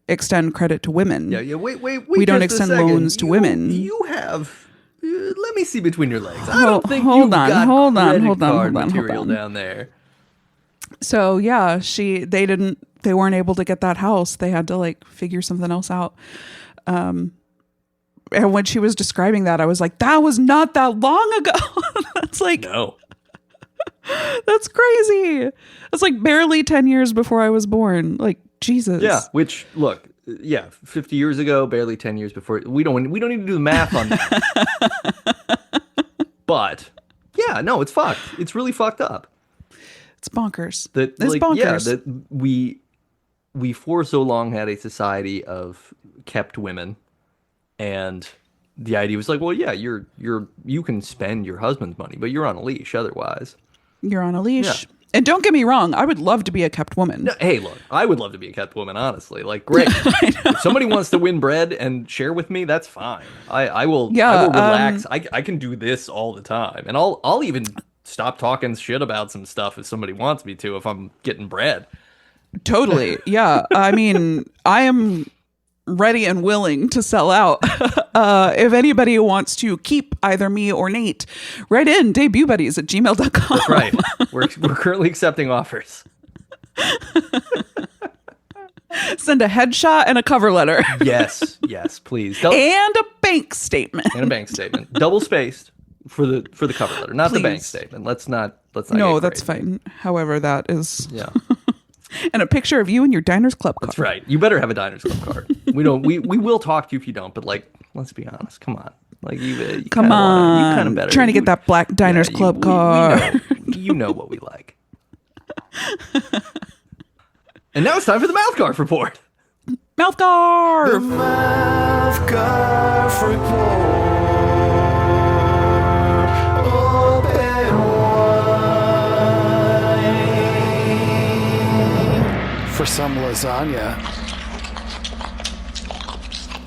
extend credit to women. Yeah. Wait. We don't extend loans to women. You have... let me see between your legs. I don't think hold you've on, got hold on, credit hold on, card hold on, material hold on. down there. So yeah, they weren't able to get that house. They had to like figure something else out. And when she was describing that, I was like, that was not that long ago. That's like, no, that's crazy. That's like barely 10 years before I was born. Like, Jesus. Yeah. Which look, 50 years ago, barely 10 years before. We don't need to do the math on that. But yeah, no, it's fucked. It's really fucked up. It's bonkers. It's bonkers. Yeah, that we for so long had a society of kept women, and the idea was like, well, yeah, you can spend your husband's money, but you're on a leash otherwise. You're on a leash. Yeah. And don't get me wrong, I would love to be a kept woman. No, hey, look, I would love to be a kept woman, honestly. Like, great. If somebody wants to win bread and share with me, that's fine. I will relax. I can do this all the time. And I'll even stop talking shit about some stuff if somebody wants me to, if I'm getting bread. Totally. Yeah. I mean, I am ready and willing to sell out. If anybody wants to keep either me or Nate, write in debutbuddies@gmail.com. That's right. We're currently accepting offers. Send a headshot and a cover letter. Yes, please. And a bank statement. Double spaced for the cover letter, not Please. the bank statement. Let's not. No, get that's crazy. fine. However, that is. Yeah. And a picture of you and your Diners Club card. That's right. You better have a Diners Club card. We will talk to you if you don't, but like, let's be honest. Come on. Like you come on. You kind of better. Trying to get that black Diners Club card. You know what we like. And now it's time for the MouthGarf report. MouthGarf. The MouthGarf report. Open wide for some lasagna.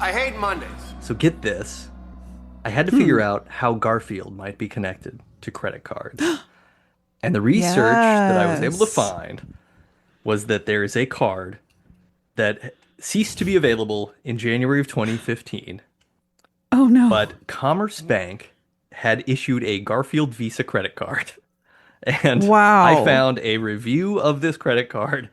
I hate Mondays. So get this. I had to figure out how Garfield might be connected to credit cards. And the research that I was able to Yes. find was that there is a card that ceased to be available in January of 2015, Oh no. but Commerce Bank had issued a Garfield Visa credit card. And I Wow. found a review of this credit card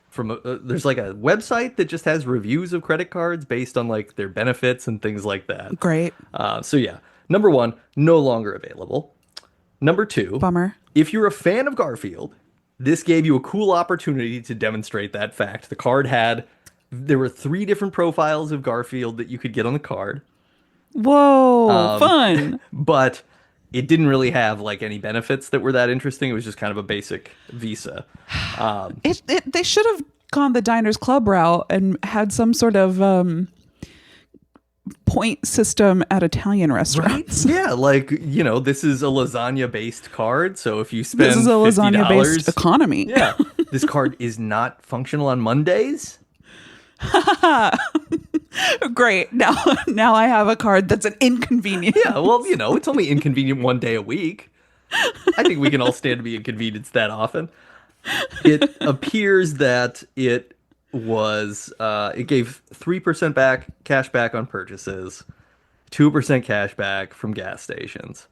from there's like a website that just has reviews of credit cards based on like their benefits and things like that. Great. So yeah, number one, no longer available. Number two, Bummer. if you're a fan of Garfield, this gave you a cool opportunity to demonstrate that fact. There were 3 different profiles of Garfield that you could get on the card, Whoa. Fun. but it didn't really have like any benefits that were that interesting. It was just kind of a basic Visa. They should have gone the Diners Club route and had some sort of point system at Italian restaurants. Yeah, like, this is a lasagna-based card, so if you spend This is a lasagna-based $50, economy. yeah, this card is not functional on Mondays. Great. Now I have a card that's an inconvenience. Yeah, well, it's only inconvenient one day a week. I think we can all stand to be inconvenienced that often. It appears that it gave 3% cash back on purchases, 2% cash back from gas stations.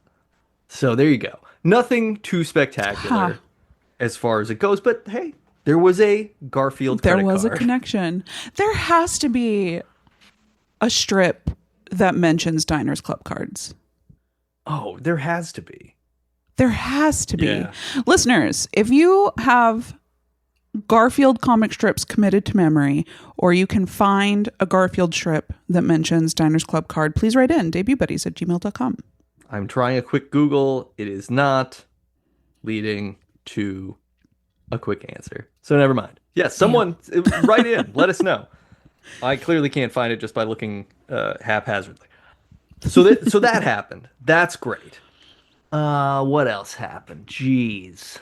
So there you go. Nothing too spectacular as far as it goes, but hey, there was a Garfield There credit was a card. connection. There has to be a strip that mentions Diners Club cards. Oh, there has to be. There has to be. Yeah. Listeners, if you have Garfield comic strips committed to memory, or you can find a Garfield strip that mentions Diners Club card, please write in debutbuddies@gmail.com. I'm trying a quick Google. It is not leading to a quick answer. So never mind. Yes, someone write in. Let us know. I clearly can't find it just by looking haphazardly. So that happened. That's great. What else happened? Jeez.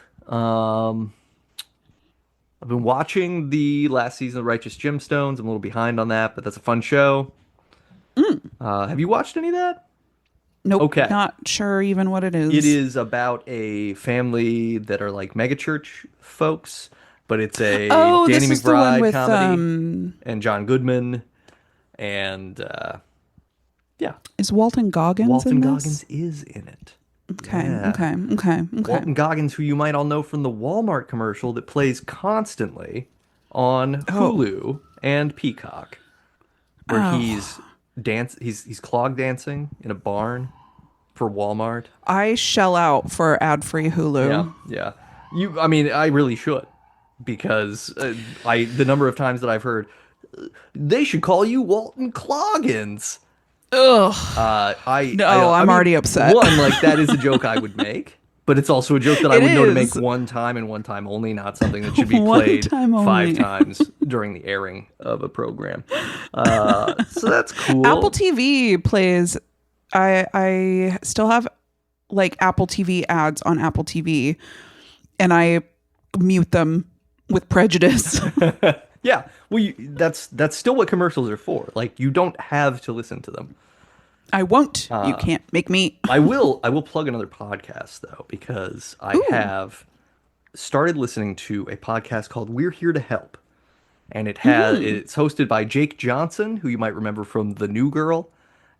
I've been watching the last season of Righteous Gemstones. I'm a little behind on that, but that's a fun show. Have you watched any of that? Nope. Okay. Not sure even what it is. It is about a family that are like megachurch folks, but it's a Oh, Danny this is the one McBride with comedy and John Goodman and yeah, is Walton Goggins Walton in this? Goggins is in it. Okay, Yeah. okay. Walton Goggins, who you might all know from the Walmart commercial that plays constantly on Hulu and Peacock, where he's clog dancing in a barn for Walmart. I shell out for ad-free Hulu. Yeah. I really should, because the number of times that I've heard they should call you Walton Cloggins. Ugh. I'm already upset. One, like, that is a joke I would make, but it's also a joke that I It would know to is. make one time and one time only, not something that should be One played time 5 only. times during the airing of a program. So that's cool. Apple TV plays. I still have like Apple TV ads on Apple TV, and I mute them with prejudice. Yeah, well, that's still what commercials are for. Like, you don't have to listen to them. I won't. You can't make me. I will plug another podcast though, because I have started listening to a podcast called We're Here to Help, and it's hosted by Jake Johnson, who you might remember from The New Girl,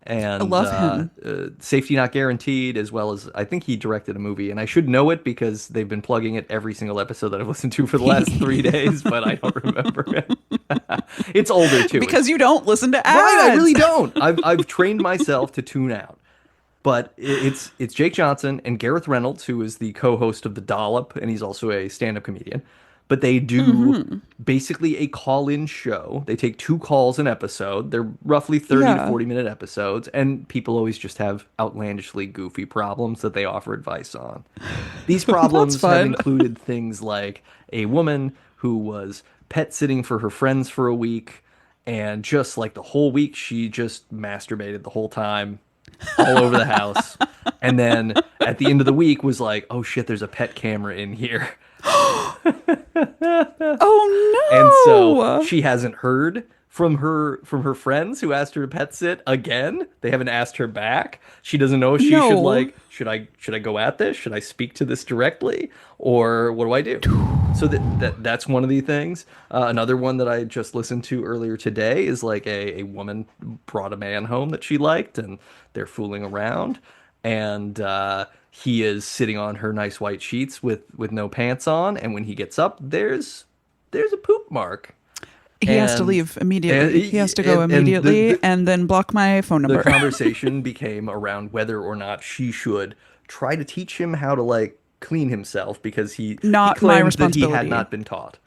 and I love him. Safety Not Guaranteed, as well as I think he directed a movie, and I should know it because they've been plugging it every single episode that I've listened to for the last 3 days, but I don't remember it. It's older too. Because you don't listen to ads. Right, I really don't. I've trained myself to tune out. But it's Jake Johnson and Gareth Reynolds, who is the co-host of The Dollop, and he's also a stand-up comedian. But they do basically a call-in show. They take 2 calls an episode. They're roughly 30 to 40-minute episodes, and people always just have outlandishly goofy problems that they offer advice on. These problems have included things like a woman who was pet sitting for her friends for a week, and just like the whole week she just masturbated the whole time all over the house, and then at the end of the week was like, oh shit, there's a pet camera in here. Oh no! And so she hasn't heard from her friends who asked her to pet sit again. They haven't asked her back. She doesn't know if she should No. like should I go at this? Should I speak to this directly or what do I do? So that's one of the things. Another one that I just listened to earlier today is like a woman brought a man home that she liked and they're fooling around and he is sitting on her nice white sheets with no pants on and when he gets up there's a poop mark. He has to leave immediately. He has to go immediately and then block my phone number. The conversation became around whether or not she should try to teach him how to like clean himself because he Not my claimed that he had responsibility. not been taught.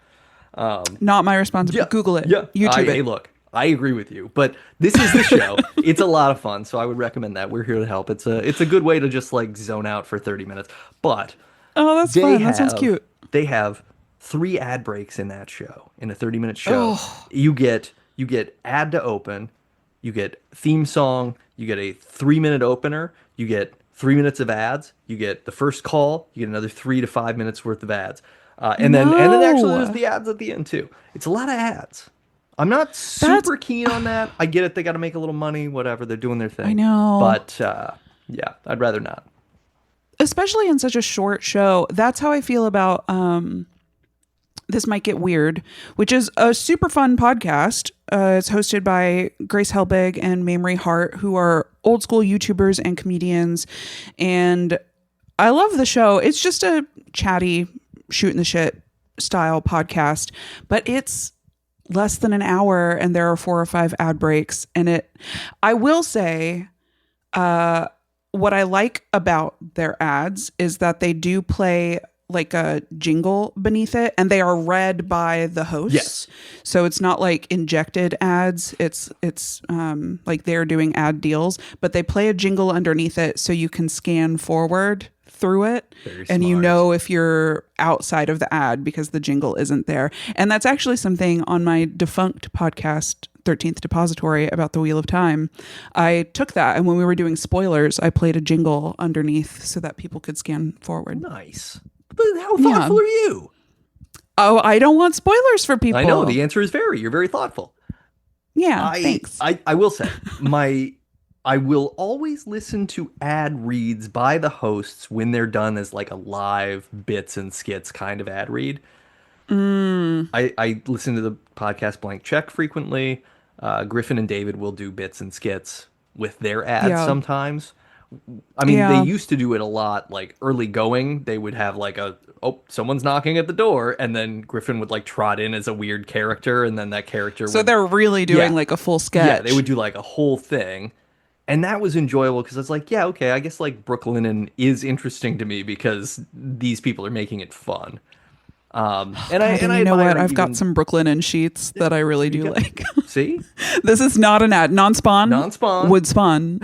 Not my responsibility. Google it. Yeah. YouTube Hey, it. look, I agree with you, but this is the show. It's a lot of fun, so I would recommend that. We're here to help. It's a good way to just like zone out for 30 minutes. But Oh, that's they fun. That sounds have- cute. They have 3 ad breaks in that show, in a 30-minute show. You get ad to open, you get theme song, you get a 3-minute opener, you get 3 minutes of ads, you get the first call, you get another 3 to 5 minutes worth of ads. And then actually there's the ads at the end too. It's a lot of ads. I'm not super keen on that. I get it, they got to make a little money, whatever, they're doing their thing. I know. But yeah, I'd rather not. Especially in such a short show. That's how I feel about This Might Get Weird, which is a super fun podcast. It's hosted by Grace Helbig and Mamrie Hart, who are old school YouTubers and comedians. And I love the show. It's just a chatty, shooting the shit style podcast, but it's less than an hour and there are 4 or 5 ad breaks. And I will say, what I like about their ads is that they do play like a jingle beneath it and they are read by the hosts. Yes. So it's not like injected ads. It's like they're doing ad deals, but they play a jingle underneath it so you can scan forward through it. Very and you smart. know if you're outside of the ad because the jingle isn't there. And that's actually something on my defunct podcast 13th Depository about the Wheel of Time. I took that and when we were doing spoilers, I played a jingle underneath so that people could scan forward. Nice. But how thoughtful are you? Oh, I don't want spoilers for people. I know the answer is you're very thoughtful. Yeah, thanks. I will say I will always listen to ad reads by the hosts when they're done as like a live bits and skits kind of ad read. I listen to the podcast Blank Check frequently. Griffin and David will do bits and skits with their ads sometimes. I mean, they used to do it a lot, like early going. They would have like someone's knocking at the door, and then Griffin would like trot in as a weird character, and then that character So they're really doing like a full sketch. Yeah, they would do like a whole thing. And that was enjoyable because it's like, yeah, okay, I guess like Brooklyn is interesting to me because these people are making it fun. And I you know admire what? I've even- got some Brooklyn and sheets that I really do like. See? This is not an ad. Non-spawn. Non-spawn. Would spawn.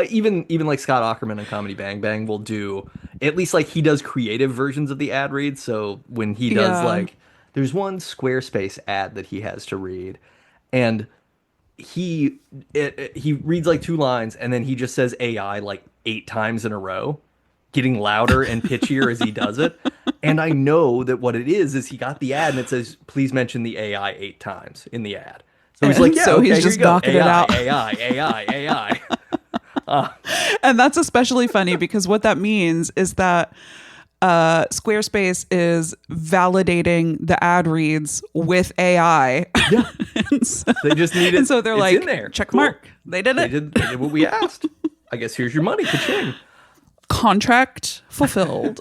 Even like Scott Aukerman and Comedy Bang Bang will do at least like he does creative versions of the ad read. So when he does like there's one Squarespace ad that he has to read, and he reads like 2 lines and then he just says AI like 8 times in a row, getting louder and pitchier as he does it. And I know that what it is he got the ad and it says, please mention the AI 8 times in the ad. So he's like, yeah, So okay, he's here just you go. knocking it out. AI. And that's especially funny because what that means is that Squarespace is validating the ad reads with AI. Yeah. And so, They just need it. and so they're it's like, in there. check Cool. mark. They did They it. did what we asked. I guess here's your money. Ka-ching. Contract fulfilled.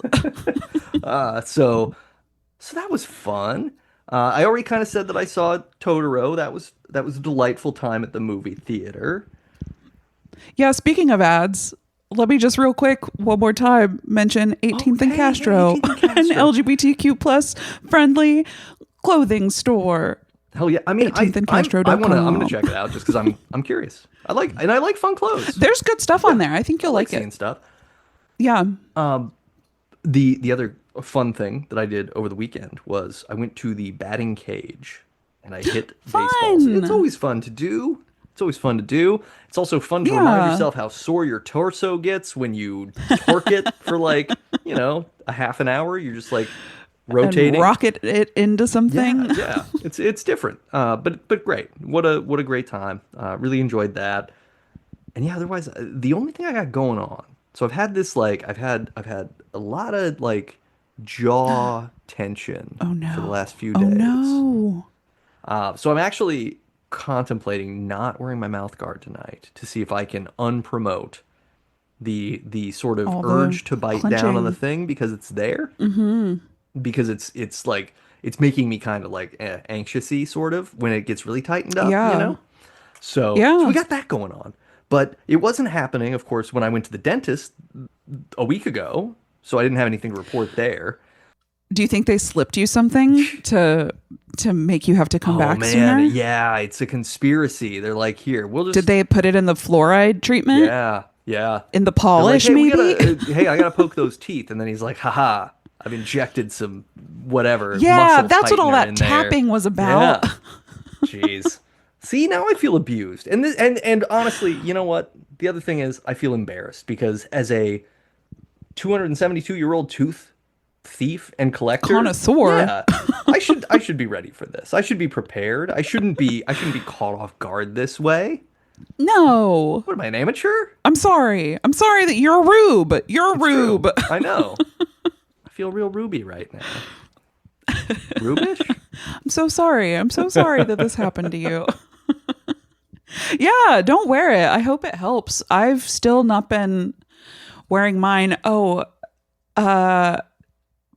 So that was fun. I already kind of said that I saw Totoro. That was a delightful time at the movie theater. Yeah, speaking of ads, let me just real quick, one more time, mention 18th and hey, Castro, 18th and an Castro. LGBTQ plus friendly clothing store. Hell yeah! I mean, 18th and I'm Castro.com. gonna check it out just because I'm curious. I like fun clothes. There's good stuff on there. I think you'll like seeing it. stuff. Yeah. The other fun thing that I did over the weekend was I went to the batting cage and I hit baseballs. It's always fun to do. It's also fun to remind yourself how sore your torso gets when you torque it for like, a half an hour. You're just like rotating. and rocket it into something. Yeah. It's different. But great. What a great time. Really enjoyed that. And yeah, otherwise, the only thing I got going on. So I've had this like I've had a lot of like jaw tension Oh for the no. last few Oh days. no. So I'm actually contemplating not wearing my mouth guard tonight to see if I can unpromote the sort of All the urge to bite down on the clenching. thing because it's there. Mm-hmm. Because it's like it's making me kind of like anxiousy sort of when it gets really tightened up, you Yeah. know? So we Yeah. got that going on. But it wasn't happening, of course, when I went to the dentist a week ago. So I didn't have anything to report there. Do you think they slipped you something to make you have to come Oh back man, sooner? yeah, it's a conspiracy. They're like, here, we'll Did just they put it in the fluoride treatment? yeah. In the They're like, polish, hey, maybe? I gotta poke those teeth, and then he's like, haha, I've injected some whatever Yeah, muscle that's what all tightener in that there. tapping was about. Yeah, jeez. See, now I feel abused, and honestly, you know what? The other thing is, I feel embarrassed because as a 272-year-old tooth thief and collector, Connoisseur. yeah, I should be ready for this. I should be prepared. I shouldn't be caught off guard this way. No. What am I, an amateur? I'm sorry. I'm sorry that you're a rube. You're a It's true. rube. I know. I feel real ruby right now. Rubish? I'm so sorry. I'm so sorry that this happened to you. Yeah, don't wear it. I hope it helps. I've still not been wearing mine. Oh,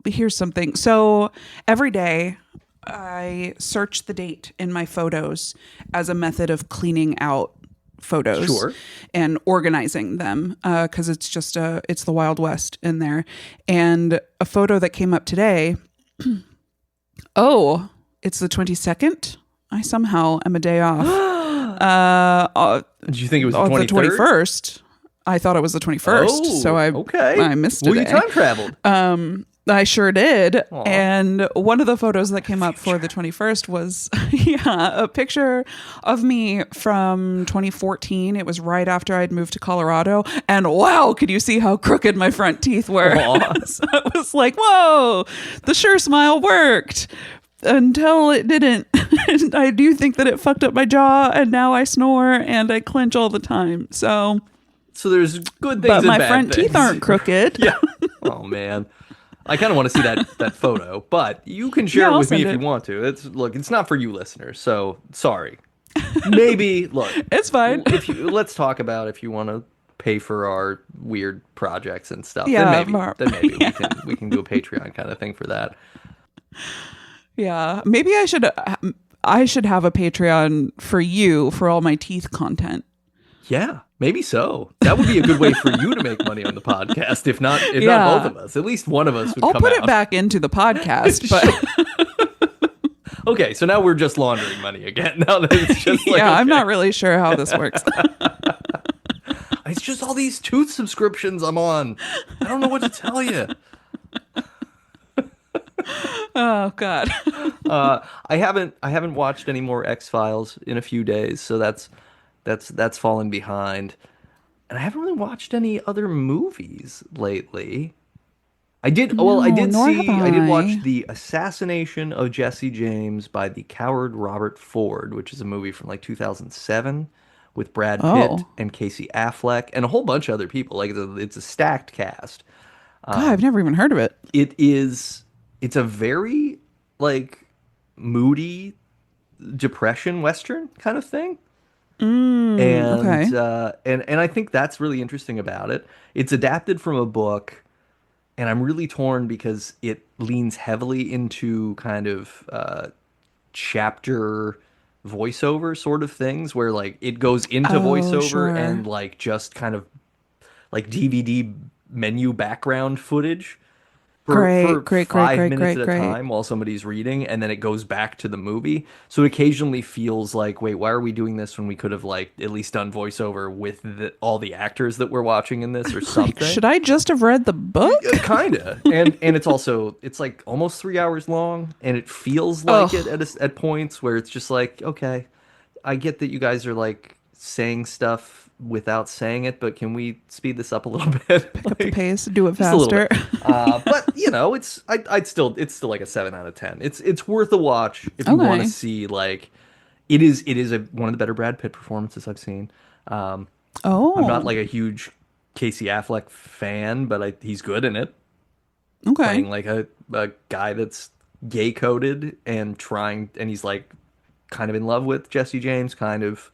here's something. So every day I search the date in my photos as a method of cleaning out photos Sure. and organizing them because it's the Wild West in there. And a photo that came up today, oh, it's the 22nd. I somehow am a day off. Did you think it was the The 23rd? 21st. I thought it was the 21st. Oh, So okay. I missed Well, it. you time traveled. I sure did. Aw. And one of the photos that came up for the 21st was, a picture of me from 2014. It was right after I'd moved to Colorado. And wow, could you see how crooked my front teeth were? Aw. So I was like, whoa, the sure smile worked. Until it didn't. And I do think that it fucked up my jaw, and now I snore and I clench all the time. So, So there's good things but and my bad front things. teeth aren't crooked. Yeah. Oh man. I kind of want to see that photo, but you can share Yeah, it I'll with me send if you it. want to. It's not for you listeners, so sorry. Maybe look, It's fine. if you let's talk about if you want to pay for our weird projects and stuff. Yeah, then maybe we can do a Patreon kind of thing for that. Yeah, maybe I should have a Patreon for you for all my teeth content. Yeah, maybe so. That would be a good way for you to make money on the podcast. If not Yeah. both of us, at least one of us would I'll come put out. it back into the podcast, but Okay, so now we're just laundering money again. Now that it's just like, yeah, I'm okay. not really sure how this works. It's just all these tooth subscriptions I'm on. I don't know what to tell you. Oh God. I haven't watched any more X-Files in a few days, so that's fallen behind. And I haven't really watched any other movies lately. I did nor have I did watch I. The Assassination of Jesse James by the Coward Robert Ford, which is a movie from like 2007 with Brad Pitt Oh. and Casey Affleck and a whole bunch of other people. Like it's a stacked cast. God, I've never even heard of it. It's a very like moody depression western kind of thing. And okay. and I think that's really interesting about it. It's adapted from a book, and I'm really torn because it leans heavily into kind of chapter voiceover sort of things where like it goes into voiceover sure. and like just kind of like DVD menu background footage for Great, 5 minutes at a great. time while somebody's reading, and then it goes back to the movie. So it occasionally feels like, wait, why are we doing this when we could have like at least done voiceover with all the actors that we're watching in this or something? Should I just have read the book? Kinda, and it's like almost 3 hours long, and it feels like it at points where it's just like, okay, I get that you guys are like saying stuff without saying it, but can we speed this up a little bit? Pick up the pace, do it just a little faster. bit. But you know, it's still like a 7 out of 10. It's worth a watch if you want to Okay. see like it is one of the better Brad Pitt performances I've seen. Um, I'm not Oh, like a huge Casey Affleck fan, but he's good in it, okay. playing like a guy that's gay coded and he's like kind of in love with Jesse James, kind of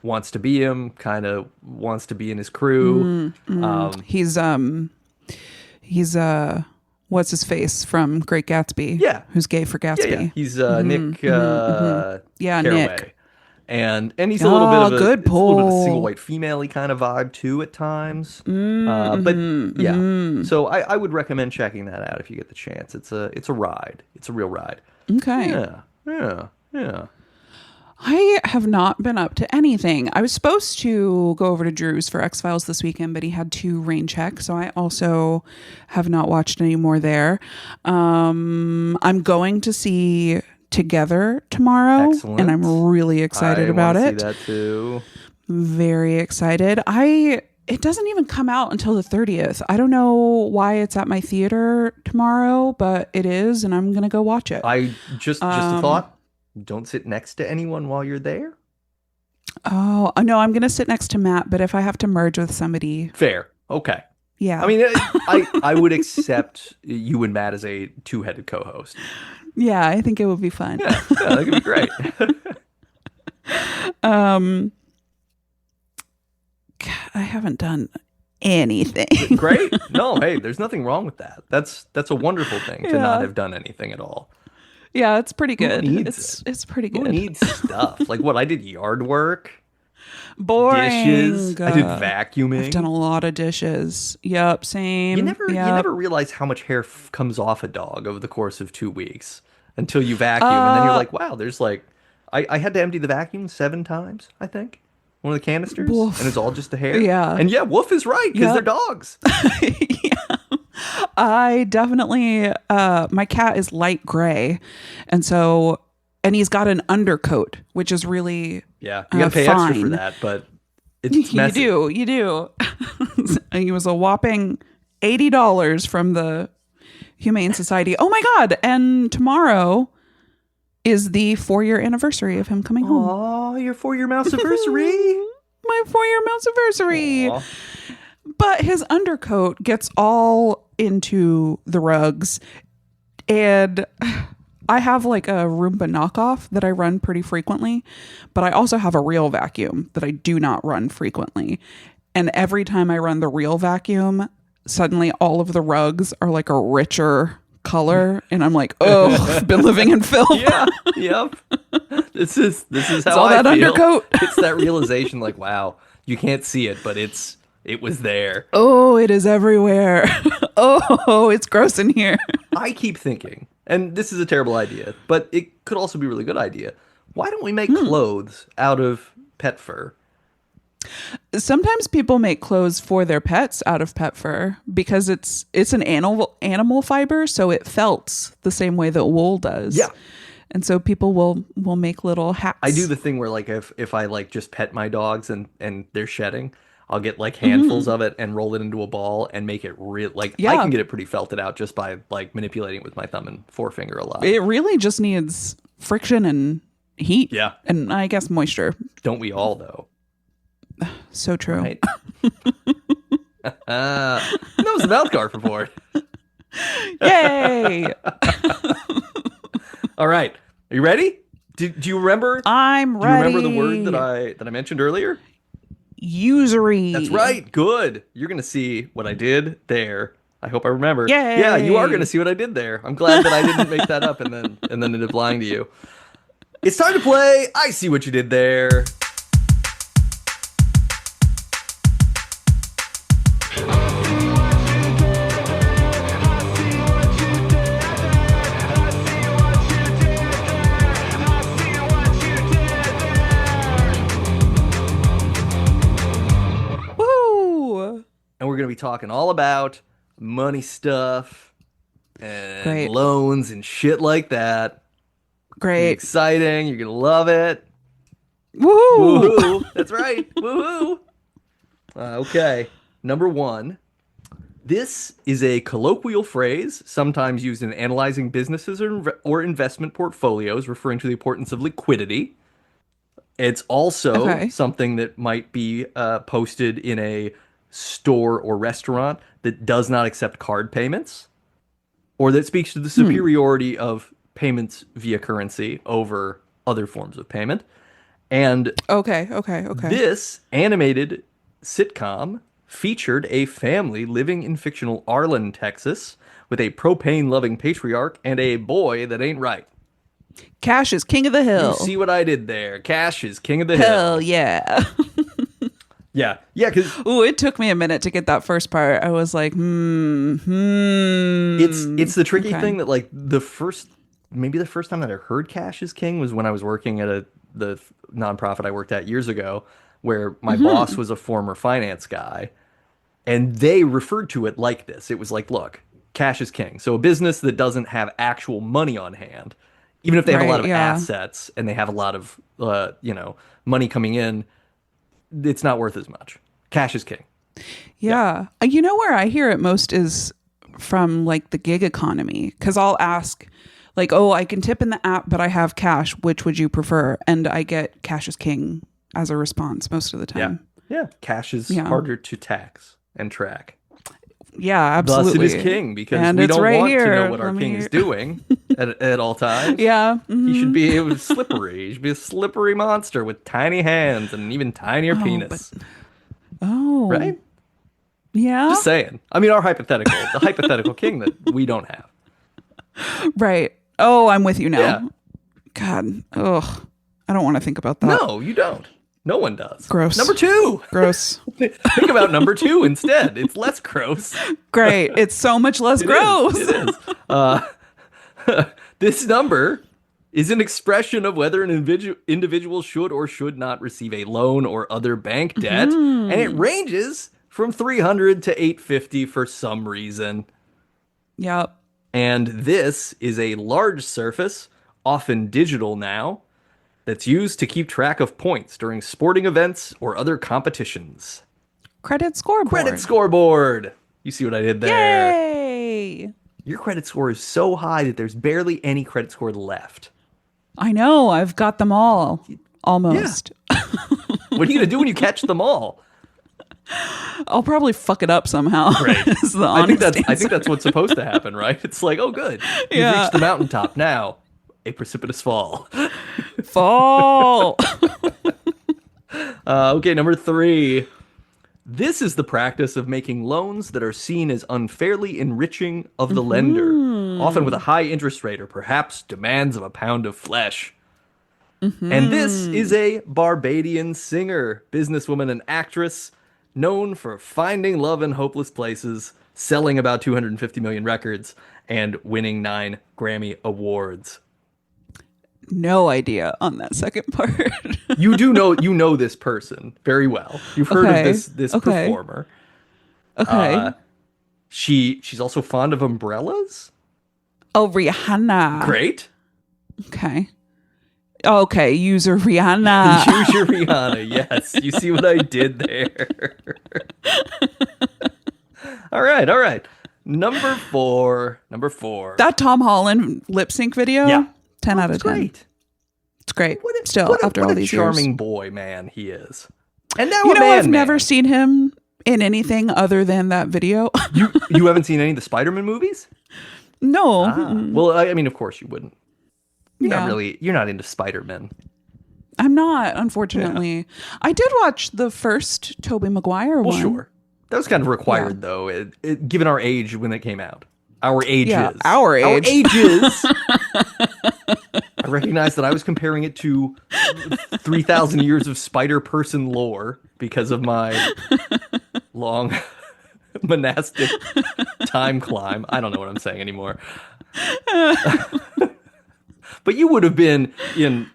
wants to be him, kind of wants to be in his crew. Um, He's what's his face from Great Gatsby? yeah, Who's gay for yeah. Gatsby? He's Nick Yeah, Nick. Carraway. And he's Oh, good it's a little bit of a single pull. white female-y kind of vibe too at times. But yeah, so I would recommend checking that out if you get the chance. It's a ride. It's a real ride. Okay. Yeah, yeah, yeah. I have not been up to anything. I was supposed to go over to Drew's for X Files this weekend, but he had to rain check, so I also have not watched any more there. I'm going to see Together tomorrow, Excellent. and I'm really excited I about want to it. see that too. Very excited. It doesn't even come out until the 30th. I don't know why it's at my theater tomorrow, but it is, and I'm gonna go watch it. I just a thought. Don't sit next to anyone while you're there. Oh, no, I'm gonna sit next to Matt, but if I have to merge with somebody, Fair. Okay. yeah. I mean, I would accept you and Matt as a two-headed co-host. Yeah, I think it would be fun. Yeah, yeah, that could be great. I haven't done anything. Great. No, hey, there's nothing wrong with that. That's a wonderful thing to not Yeah. have done anything at all. Yeah, it's pretty good. needs It's pretty Who good. needs stuff? Like what? I did yard work, Boring. dishes. I did I've vacuuming. done a lot of dishes. Yep, same. You never Yep. realize how much hair comes off a dog over the course of 2 weeks until you vacuum, and then you're like, wow, there's like, I had to empty the vacuum 7 times, I think, one of the canisters, Woof. and it's all just the hair. Yeah. And yeah, Wolf is right because Yep. they're dogs. I definitely my cat is light gray, and he's got an undercoat, which is really Yeah, you gotta pay extra for fine. that, but it's messy. You do. He was a whopping $80 from the Humane Society. Oh my God. And tomorrow is the 4-year anniversary of him coming home. Oh, your 4-year mouse anniversary. My 4-year mouse anniversary. Aw. But his undercoat gets all into the rugs. And I have like a Roomba knockoff that I run pretty frequently, but I also have a real vacuum that I do not run frequently. And every time I run the real vacuum, suddenly all of the rugs are like a richer color. And I'm like, oh, I've been living in filth. Yeah, yep. This is how all I that feel. undercoat. It's that realization, like, wow, you can't see it, but it was there. Oh, it is everywhere. Oh, it's gross in here. I keep thinking, and this is a terrible idea, but it could also be a really good idea. Why don't we make clothes out of pet fur? Sometimes people make clothes for their pets out of pet fur because it's an animal fiber, so it felts the same way that wool does. Yeah. And so people will make little hats. I do the thing where like if I like just pet my dogs and they're shedding, I'll get like handfuls of it and roll it into a ball and make it real. Like I Yeah. can get it pretty felted out just by like manipulating it with my thumb and forefinger a lot. It really just needs friction and heat. Yeah. And I guess moisture. Don't we all though? So true. Right. That was the MouthGarf report. Yay! All right. Are you ready? Do you remember? I'm Do you ready. remember the word that I mentioned earlier? Usury. That's right. Good. You're gonna see what I did there. I hope I remember. Yay. Yeah, you are gonna see what I did there. I'm glad that I didn't make that up and then ended up lying to you. It's time to play. I see what you did there. Woo! And we're gonna be talking all about money stuff and Great. loans and shit like that. Great. Exciting. You're gonna love it. Woohoo! Woohoo! That's right. Woohoo! Okay. Number one. This is a colloquial phrase sometimes used in analyzing businesses or investment portfolios, referring to the importance of liquidity. It's also Okay. something that might be posted in a store or restaurant that does not accept card payments, or that speaks to the superiority of payments via currency over other forms of payment. And Okay. Okay. Okay. this animated sitcom featured a family living in fictional Arlen, Texas, with a propane-loving patriarch and a boy that ain't right. Cash is king of the You hill. see what I did there? Cash is king of the Hell hill. yeah. Yeah, yeah, because Ooh, it took me a minute to get that first part. I was like, it's the tricky Okay. thing that like maybe the first time that I heard cash is king was when I was working at the nonprofit I worked at years ago, where my boss was a former finance guy, and they referred to it like this. It was like, look, cash is king. So a business that doesn't have actual money on hand, even if they have a lot Right. of Yeah. assets and they have a lot of money coming in, it's not worth as much. Cash is king. Yeah. You know where I hear it most is from like the gig economy. Cause I'll ask, like, oh, I can tip in the app, but I have cash. Which would you prefer? And I get cash is king as a response most of the Yeah. time. Yeah. Cash is Yeah. harder to tax and track. Yeah, Thus absolutely. it is king because And we it's don't right want to here. know what our Let king me- is doing at all times. Yeah. He should be able to slippery. He should be a slippery monster with tiny hands and an even tinier penis. Oh. Right? Yeah. Just saying. I mean, the hypothetical king that we don't have. Right. Oh, I'm with you now. Yeah. God. Ugh. I don't want to think about that. No, you don't. No one does. Gross. Number 2. Gross. Think about number 2 instead. It's less gross. Great. It's so much less gross. It is. This number is an expression of whether an individual should or should not receive a loan or other bank debt, and it ranges from 300 to 850 for some reason. Yep. And this is a large surface, often digital now, that's used to keep track of points during sporting events or other competitions. Credit scoreboard. Credit scoreboard. You see what I did there? Yay. Your credit score is so high that there's barely any credit score left. I know. I've got them all. Almost. What are you going to do when you catch them all? I'll probably fuck it up somehow. Right. is the I think honest that's what's supposed to happen, right? It's like, oh, good. You've Yeah. reached the mountaintop. Now, a precipitous fall. fall. Okay, number 3. This is the practice of making loans that are seen as unfairly enriching of the lender, often with a high interest rate or perhaps demands of a pound of flesh. And this is a Barbadian singer, businesswoman, and actress known for finding love in hopeless places, selling about 250 million records, and winning 9 Grammy Awards. No idea on that second part. You know this person very well. You've heard Okay, of this okay. performer. Okay. She's also fond of umbrellas. Oh, Rihanna. Great. Okay. Okay, user Rihanna. Use your Rihanna. Yes. You see what I did there. All right. Number four. That Tom Holland lip sync video. Yeah. 10 out of It's 10. great. It's great. What a, Still, what a- after what all a these charming years. boy man he is. And now You a know, man I've never man. seen him in anything other than that video. You haven't seen any of the Spider-Man movies? No. Well, I mean, of course you wouldn't. Yeah. You're not into Spider-Man. I'm not, unfortunately. I did watch the first Tobey Maguire Well, one. sure. That was kind of required, though, given our age when it came out. Our ages. Yeah, our age. Our ages. I recognize that I was comparing it to 3,000 years of Spider-Person lore because of my long monastic time climb. I don't know what I'm saying anymore. But you would have been in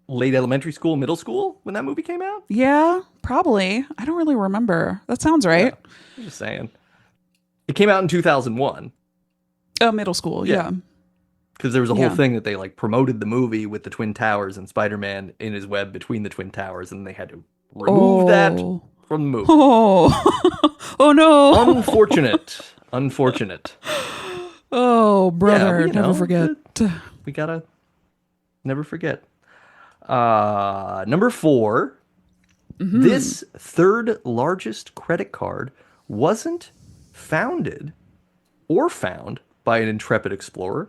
late elementary school, middle school when that movie came out? Yeah, probably. I don't really remember. That sounds right. I'm just saying. It came out in 2001. Oh, middle school. Yeah. Because there was a whole Yeah. thing that they like promoted the movie with the Twin Towers and Spider-Man in his web between the Twin Towers, and they had to remove that from the movie. Oh, oh no. Unfortunate. Oh, brother, you never know, forget. We gotta never forget. Number 4. This third largest credit card wasn't founded or found by an intrepid explorer,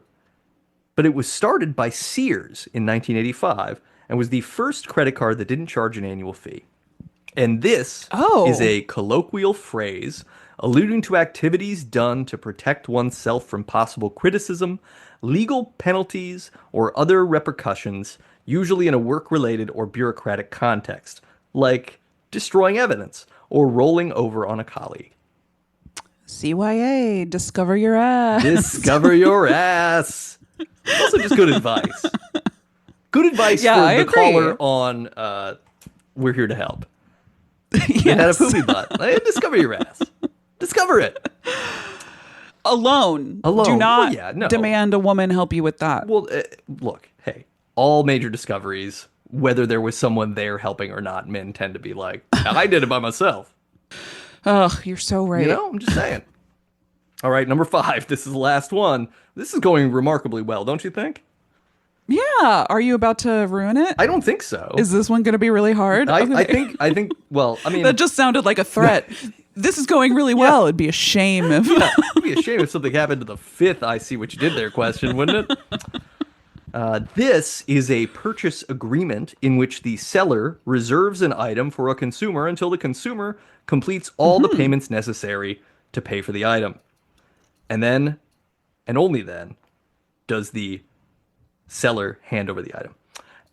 but it was started by Sears in 1985 and was the first credit card that didn't charge an annual fee. And this is Oh. a colloquial phrase alluding to activities done to protect oneself from possible criticism, legal penalties, or other repercussions, usually in a work-related or bureaucratic context, like destroying evidence or rolling over on a colleague. CYA, discover your ass. Discover your ass. Also, just good advice. Good advice Yeah, for I the agree. caller on We're Here to Help. You had a Yes. poopy butt. Discover your ass. Discover it. Alone. Alone. Do not Well, yeah, no. demand a woman help you with that. Well, look, hey, all major discoveries, whether there was someone there helping or not, men tend to be like, I did it by myself. Ugh, you're so right. You know, I'm just saying. All right, number 5. This is the last one. This is going remarkably well, don't you think? Yeah. Are you about to ruin it? I don't think so. Is this one going to be really hard? I Okay. think, well, I mean, That just sounded like a threat. This is going really well. It'd be a shame if. it'd be a shame if something happened to the 5th I see what you did there question, wouldn't it? This is a purchase agreement in which the seller reserves an item for a consumer until the consumer completes all the payments necessary to pay for the item. And then, and only then, does the seller hand over the item.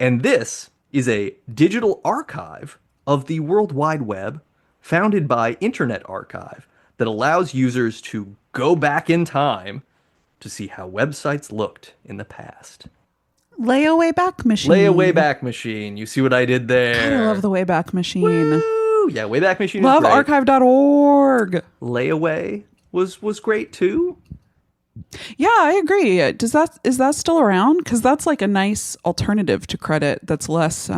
And this is a digital archive of the World Wide Web founded by Internet Archive that allows users to go back in time to see how websites looked in the past. Layaway back machine. Layaway back machine. You see what I did there? I love the Wayback Machine. Woo! Yeah, Wayback Machine Love is great. archive.org. Layaway was great too. Yeah, I agree. Is that still around? Because that's like a nice alternative to credit that's less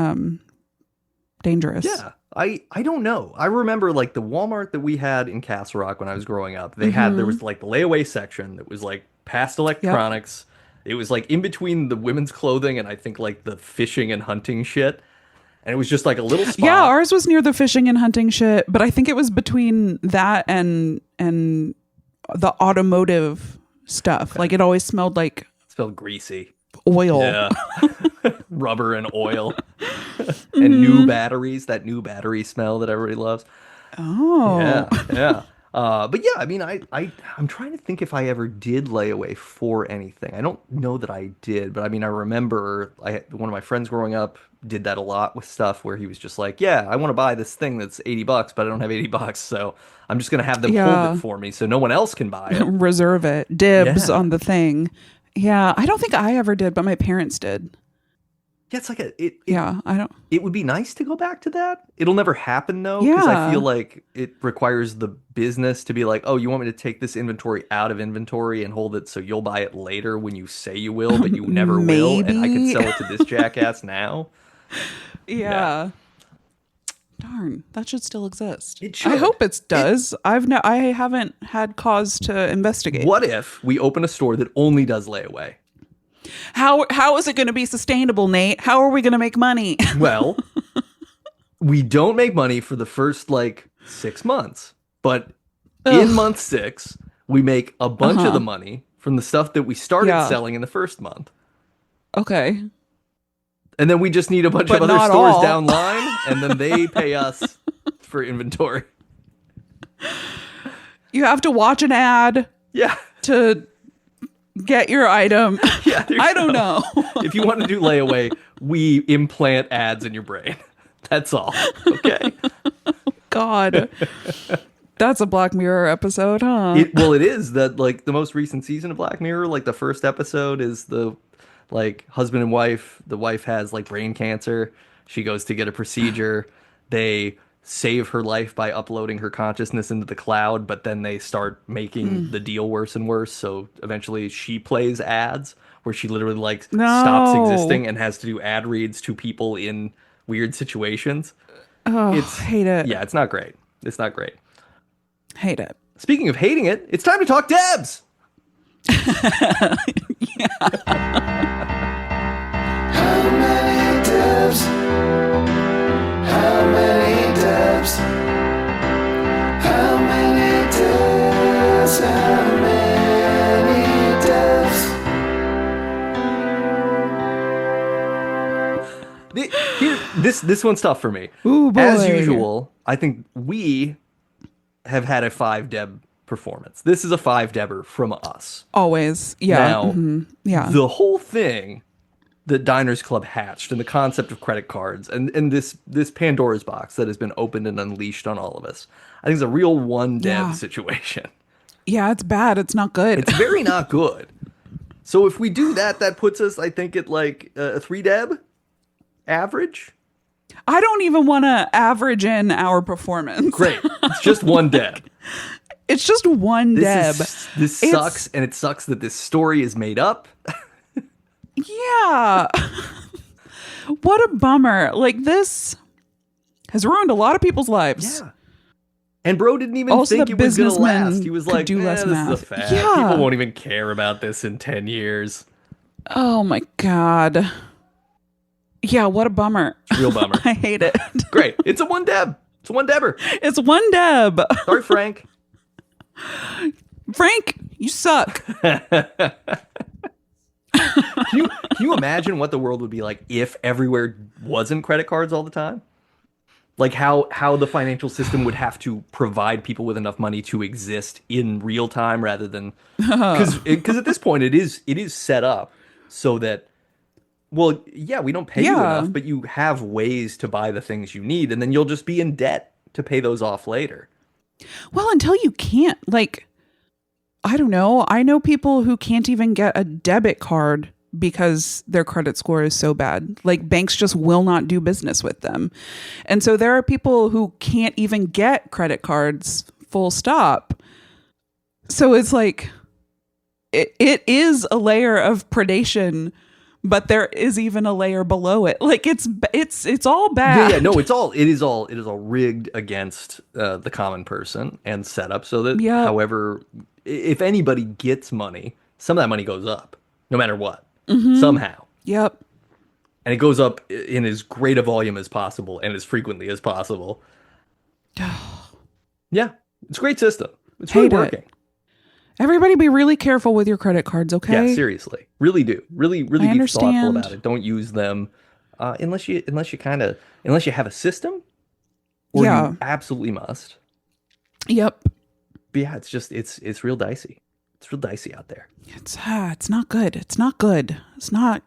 dangerous. Yeah. I don't know. I remember like the Walmart that we had in Castle Rock when I was growing up. There was like the layaway section that was like past electronics. It was like in between the women's clothing and I think like the fishing and hunting shit. And it was just like a little spot. Yeah, ours was near the fishing and hunting shit, but I think it was between that and the automotive stuff. Okay. Like it always smelled like It smelled greasy. oil. Yeah. Rubber and oil. And new batteries, that new battery smell that everybody loves. Oh. Yeah. But yeah, I mean, I'm trying to think if I ever did layaway for anything. I don't know that I did, but I mean, I remember one of my friends growing up did that a lot with stuff where he was just like, yeah, I want to buy this thing that's $80, but I don't have $80, so I'm just going to have them hold it for me so no one else can buy it. Reserve it. Dibs Yeah. on the thing. Yeah, I don't think I ever did, but my parents did. Yeah, it's like I don't. it would be nice to go back to that. It'll never happen though, because I Yeah. feel like it requires the business to be like, oh, you want me to take this inventory out of inventory and hold it so you'll buy it later when you say you will, but you never will, and I can Maybe. sell it to this jackass now. Yeah. Darn, that should still exist. It should. I hope it does. I haven't had cause to investigate. What if we open a store that only does layaway? How is it going to be sustainable, Nate? How are we going to make money? Well, we don't make money for the first like 6 months, but in month 6, we make a bunch of the money from the stuff that we started selling in the first month. Okay. And then we just need a bunch But of other not stores all. down line, and then they pay us for inventory. You have to watch an ad Yeah. to get your item. Yeah. there's I don't no- know. If you want to do layaway, we implant ads in your brain. That's all. Okay. God. That's a Black Mirror episode, huh? It is that like the most recent season of Black Mirror, like the first episode is the like husband and wife. The wife has like brain cancer. She goes to get a procedure. They save her life by uploading her consciousness into the cloud, but then they start making the deal worse and worse. So eventually she plays ads where she literally like stops No. existing and has to do ad reads to people in weird situations. Oh, It's hate it. Yeah, it's not great. It's not great. Hate it. Speaking of hating it, it's time to talk Debs. How many Debs? How many Debs? How many Debs? How many Debs? This one's tough for me. Ooh, boy. As usual, I think we have had a 5 Deb performance. This is a 5 Debber from us. Always. Yeah. Now, Yeah. the whole thing that Diners Club hatched and the concept of credit cards and this Pandora's box that has been opened and unleashed on all of us, I think it's a real 1 Deb Yeah. situation. Yeah, it's bad. It's not good. It's very not good. So if we do that, that puts us, I think, at like a 3 Deb average. I don't even want to average in our performance. Great. It's just 1 Deb. It's just 1 Deb. This It's- sucks, and it sucks that this story is made up. Yeah. What a bummer. Like, this has ruined a lot of people's lives. Yeah. And bro didn't even Also, think the it was going to businessmen last. He was could like, do less this is a math." fad. Yeah. People won't even care about this in 10 years. Oh my God. Yeah, what a bummer. Real bummer. I hate it. Great. It's a 1 Deb. It's a 1 Debber. It's 1 Deb. Sorry, Frank. Frank, you suck. Can you imagine what the world would be like if everywhere wasn't credit cards all the time? Like how the financial system would have to provide people with enough money to exist in real time rather than because at this point it is set up so that, well, yeah, we don't pay you Yeah. enough, but you have ways to buy the things you need, and then you'll just be in debt to pay those off later. Well, until you can't, like, I don't know. I know people who can't even get a debit card because their credit score is so bad. Like, banks just will not do business with them. And so there are people who can't even get credit cards, full stop. So it's like, it is a layer of predation, but there is even a layer below it. Like, it's all bad. Yeah, no, it is all rigged against the common person and set up so that Yeah. however, if anybody gets money, some of that money goes up, no matter what, Mm-hmm. somehow. Yep. And it goes up in as great a volume as possible and as frequently as possible. Yeah, it's a great system. It's really Hate it. working. Everybody be really careful with your credit cards, okay? Yeah, seriously, really do. Really be thoughtful understand. about it. Don't use them unless you have a system, or Yeah. you absolutely must. Yep. But yeah, it's real dicey. It's real dicey out there. It's not good. It's not good. It's not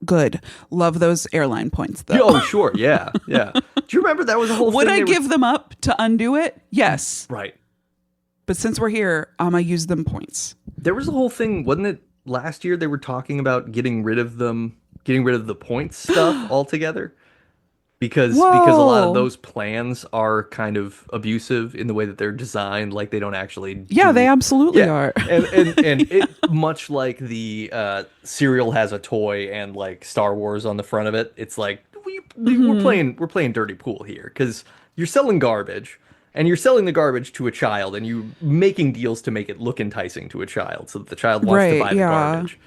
good. Love those airline points though. Oh, sure, yeah, yeah. Do you remember that was a whole Would thing? I give them up to undo it? Yes. Right. But since we're here, I'm gonna use them points. There was a whole thing, wasn't it? Last year they were talking about getting rid of the points stuff altogether. Because a lot Whoa. of those plans are kind of abusive in the way that they're designed, like they don't actually Yeah, do- they absolutely Yeah. are. and it much like the cereal has a toy and like Star Wars on the front of it. It's like we're playing dirty pool here because you're selling garbage and you're selling the garbage to a child and you're making deals to make it look enticing to a child so that the child wants to Right, buy the yeah. garbage.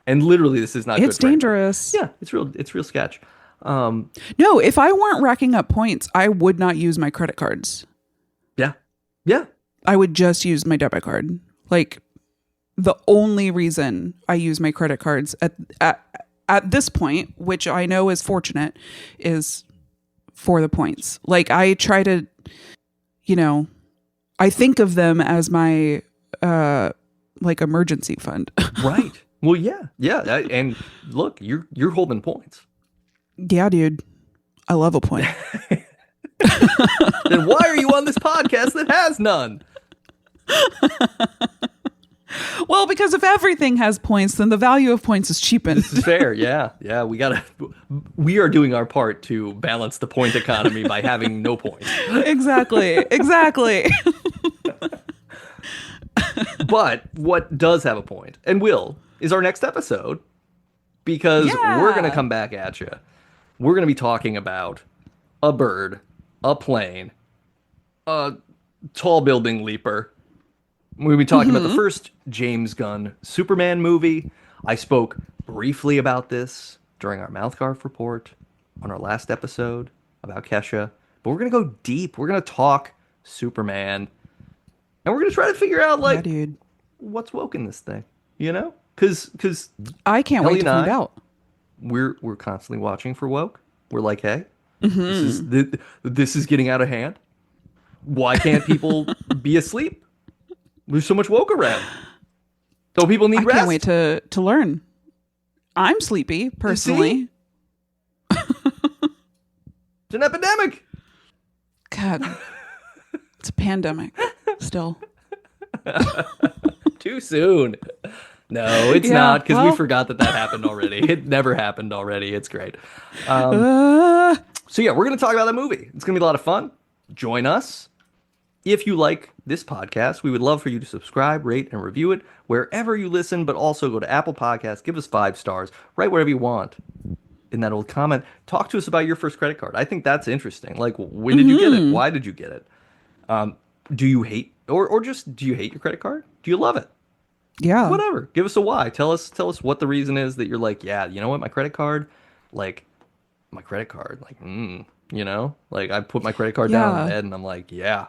And literally, this is not It's good for anybody. dangerous. Yeah, it's real sketch. No, if I weren't racking up points, I would not use my credit cards. Yeah, yeah. I would just use my debit card. Like, the only reason I use my credit cards at this point, which I know is fortunate, is for the points. Like, I try to, I think of them as my like emergency fund. Right. Well, yeah. And look, you're holding points. Yeah, dude. I love a point. Then why are you on this podcast that has none? Well, because if everything has points, then the value of points is cheapened. This is fair. Yeah. We are doing our part to balance the point economy by having no points. Exactly. But what does have a point, and will, is our next episode, because Yeah. we're going to come back at you. We're going to be talking about a bird, a plane, Tall building leaper. We'll be talking about the first James Gunn Superman movie. I spoke briefly about this during our MouthGarf report on our last episode about Kesha. But we're going to go deep. We're going to talk Superman. And we're going to try to figure out, Yeah, dude. what's woke in this thing, you know? Because I can't wait Kelly to and find I, out. we're constantly watching for woke. We're like, hey, this is getting out of hand. Why can't people be asleep? There's so much woke around. Don't people need I rest? can't wait to learn. I'm sleepy, personally. It's an epidemic. God. It's a pandemic still. Too soon. No, it's Yeah, not, because we well. forgot that happened already. It never happened already. It's great. Uh, So yeah, we're going to talk about that movie. It's going to be a lot of fun. Join us. If you like this podcast, we would love for you to subscribe, rate, and review it wherever you listen, but also go to Apple Podcasts, give us 5 stars, write whatever you want in that old comment. Talk to us about your first credit card. I think that's interesting. Like, when did you get it? Why did you get it? Do you hate, or just, do you hate your credit card? Do you love it? yeah. Whatever. Give us a why. Tell us what the reason is that you're like, yeah, you know what, my credit card, like, you know, like I put my credit card down on Yeah. the bed and I'm like, yeah.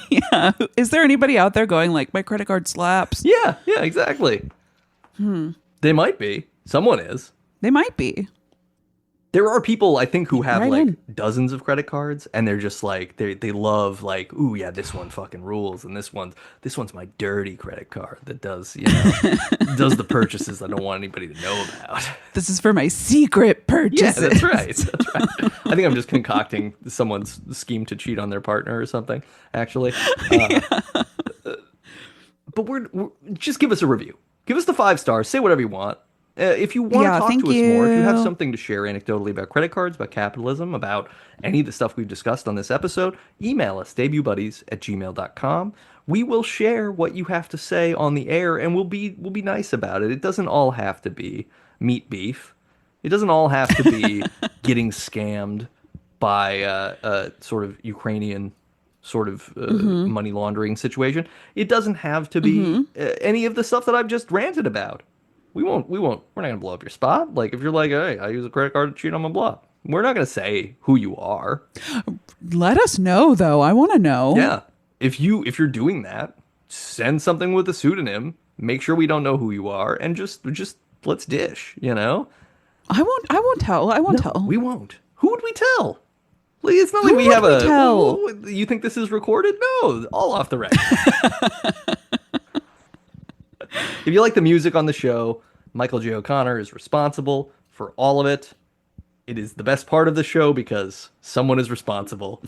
Yeah. Is there anybody out there going like, my credit card slaps? Yeah, exactly. They might be. Someone is. They might be. There are people, I think, who have Right like in. dozens of credit cards, and they're just like they love, like, ooh yeah, this one fucking rules, and this one's my dirty credit card that does, you know, does the purchases I don't want anybody to know about. This is for my secret Yeah, purchases. that's right. That's right. I think I'm just concocting someone's scheme to cheat on their partner or something, actually. But we're just give us a review. Give us the 5 stars. Say whatever you want. If you want to Yeah, talk thank to us more, if you have you. something to share anecdotally about credit cards, about capitalism, about any of the stuff we've discussed on this episode, email us, debutbuddies@gmail.com. We will share what you have to say on the air, and we'll be nice about it. It doesn't all have to be meat beef. It doesn't all have to be getting scammed by a sort of Ukrainian sort of money laundering situation. It doesn't have to be any of the stuff that I've just ranted about. We're not gonna blow up your spot. Like, if you're like, hey, I use a credit card to cheat on my blah, we're not gonna say who you are. Let us know, though. I want to know. Yeah. If you're doing that, send something with a pseudonym. Make sure we don't know who you are, and just let's dish, you know? I won't tell. I won't tell. We won't. Who would we tell? Like, it's not like Who we would have we a tell? You think this is recorded? No, all off the record. If you like the music on the show, Michael J. O'Connor is responsible for all of it. It is the best part of the show because someone is responsible,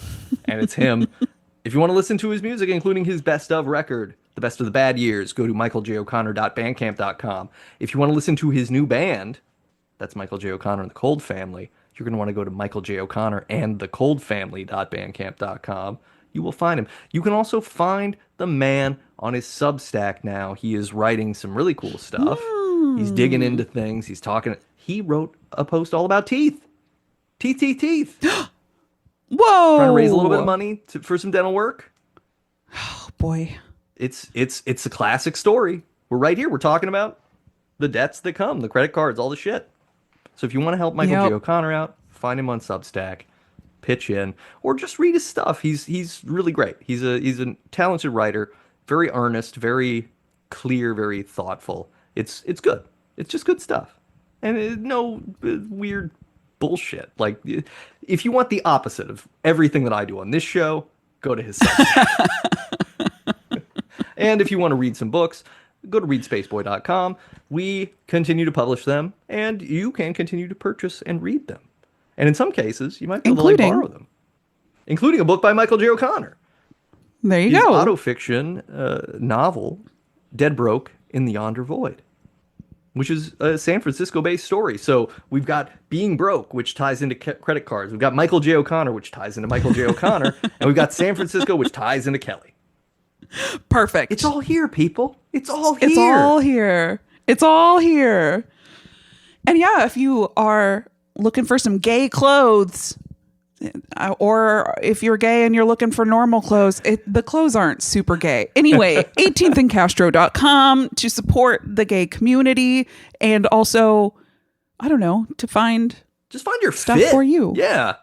and it's him. If you want to listen to his music, including his best of record, The Best of the Bad Years, go to michaeljoconnor.bandcamp.com. If you want to listen to his new band, that's Michael J. O'Connor and the Cold Family, you're going to want to go to Michael J. O'Connor and the coldfamily.bandcamp.com. You will find him. You can also find the man on his Substack now. He is writing some really cool stuff. He's digging into things. He's talking. He wrote a post all about teeth. Teeth. Whoa. Trying to raise a little bit of money for some dental work. Oh, boy. It's a classic story. We're right here. We're talking about the debts that come, the credit cards, all the shit. So if you want to help Michael Yep. J. O'Connor out, find him on Substack, pitch in, or just read his stuff. He's really great. He's a talented writer, very earnest, very clear, very thoughtful. It's good. It's just good stuff, and no weird bullshit. Like, if you want the opposite of everything that I do on this show, go to his Substack. And if you want to read some books, go to readspaceboy.com. We continue to publish them, and you can continue to purchase and read them. And in some cases, you might be able to Including- borrow them, including a book by Michael J. O'Connor. There you His go. autofiction novel, Dead Broke in the Yonder Void, which is a San Francisco-based story. So we've got Being Broke, which ties into credit cards. We've got Michael J. O'Connor, which ties into Michael J. O'Connor. And we've got San Francisco, which ties into Kelly. Perfect. It's all here, people. It's all here. It's all here. It's all here. And yeah, if you are looking for some gay clothes, Or if you're gay and you're looking for normal clothes, the clothes aren't super gay. Anyway, 18thandcastro.com to support the gay community and also, I don't know, to find Just find your stuff fit. for you. Yeah.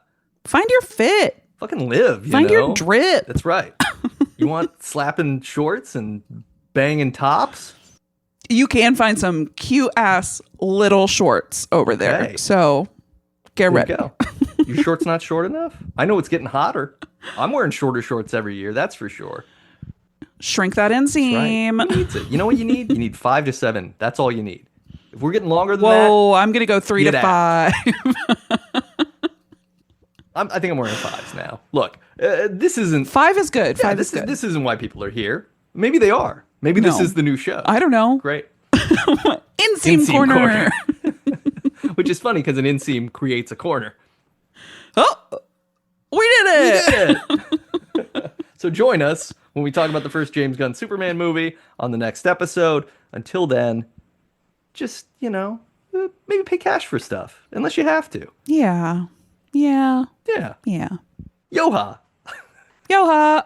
Find your fit. Fucking live, Find know? your drip. That's right. You want slapping shorts and banging tops? You can find some cute ass little shorts over there. Okay. So get There ready. you go. Your shorts not short enough? I know it's getting hotter. I'm wearing shorter shorts every year, that's for sure. Shrink that That's right. inseam. Who needs it? You know what you need? You need 5 to 7. That's all you need. If we're getting longer than Whoa, I'm going to go 3 Get to out. 5. I think I'm wearing 5s now. Look, this isn't 5 is good. yeah, 5 is good. this isn't why people are here. Maybe they are. Maybe this No. is the new show. I don't know. Great. Inseam corner. Which is funny because an inseam creates a corner. Oh, we did it. Yeah. So join us when we talk about the first James Gunn Superman movie on the next episode. Until then, just, maybe pay cash for stuff, unless you have to. Yeah. Yeah. Yeah. Yeah. Yoha. Yoha.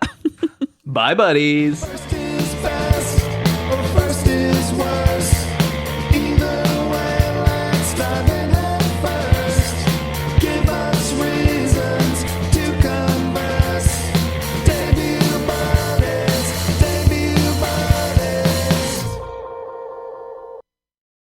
Bye, buddies. First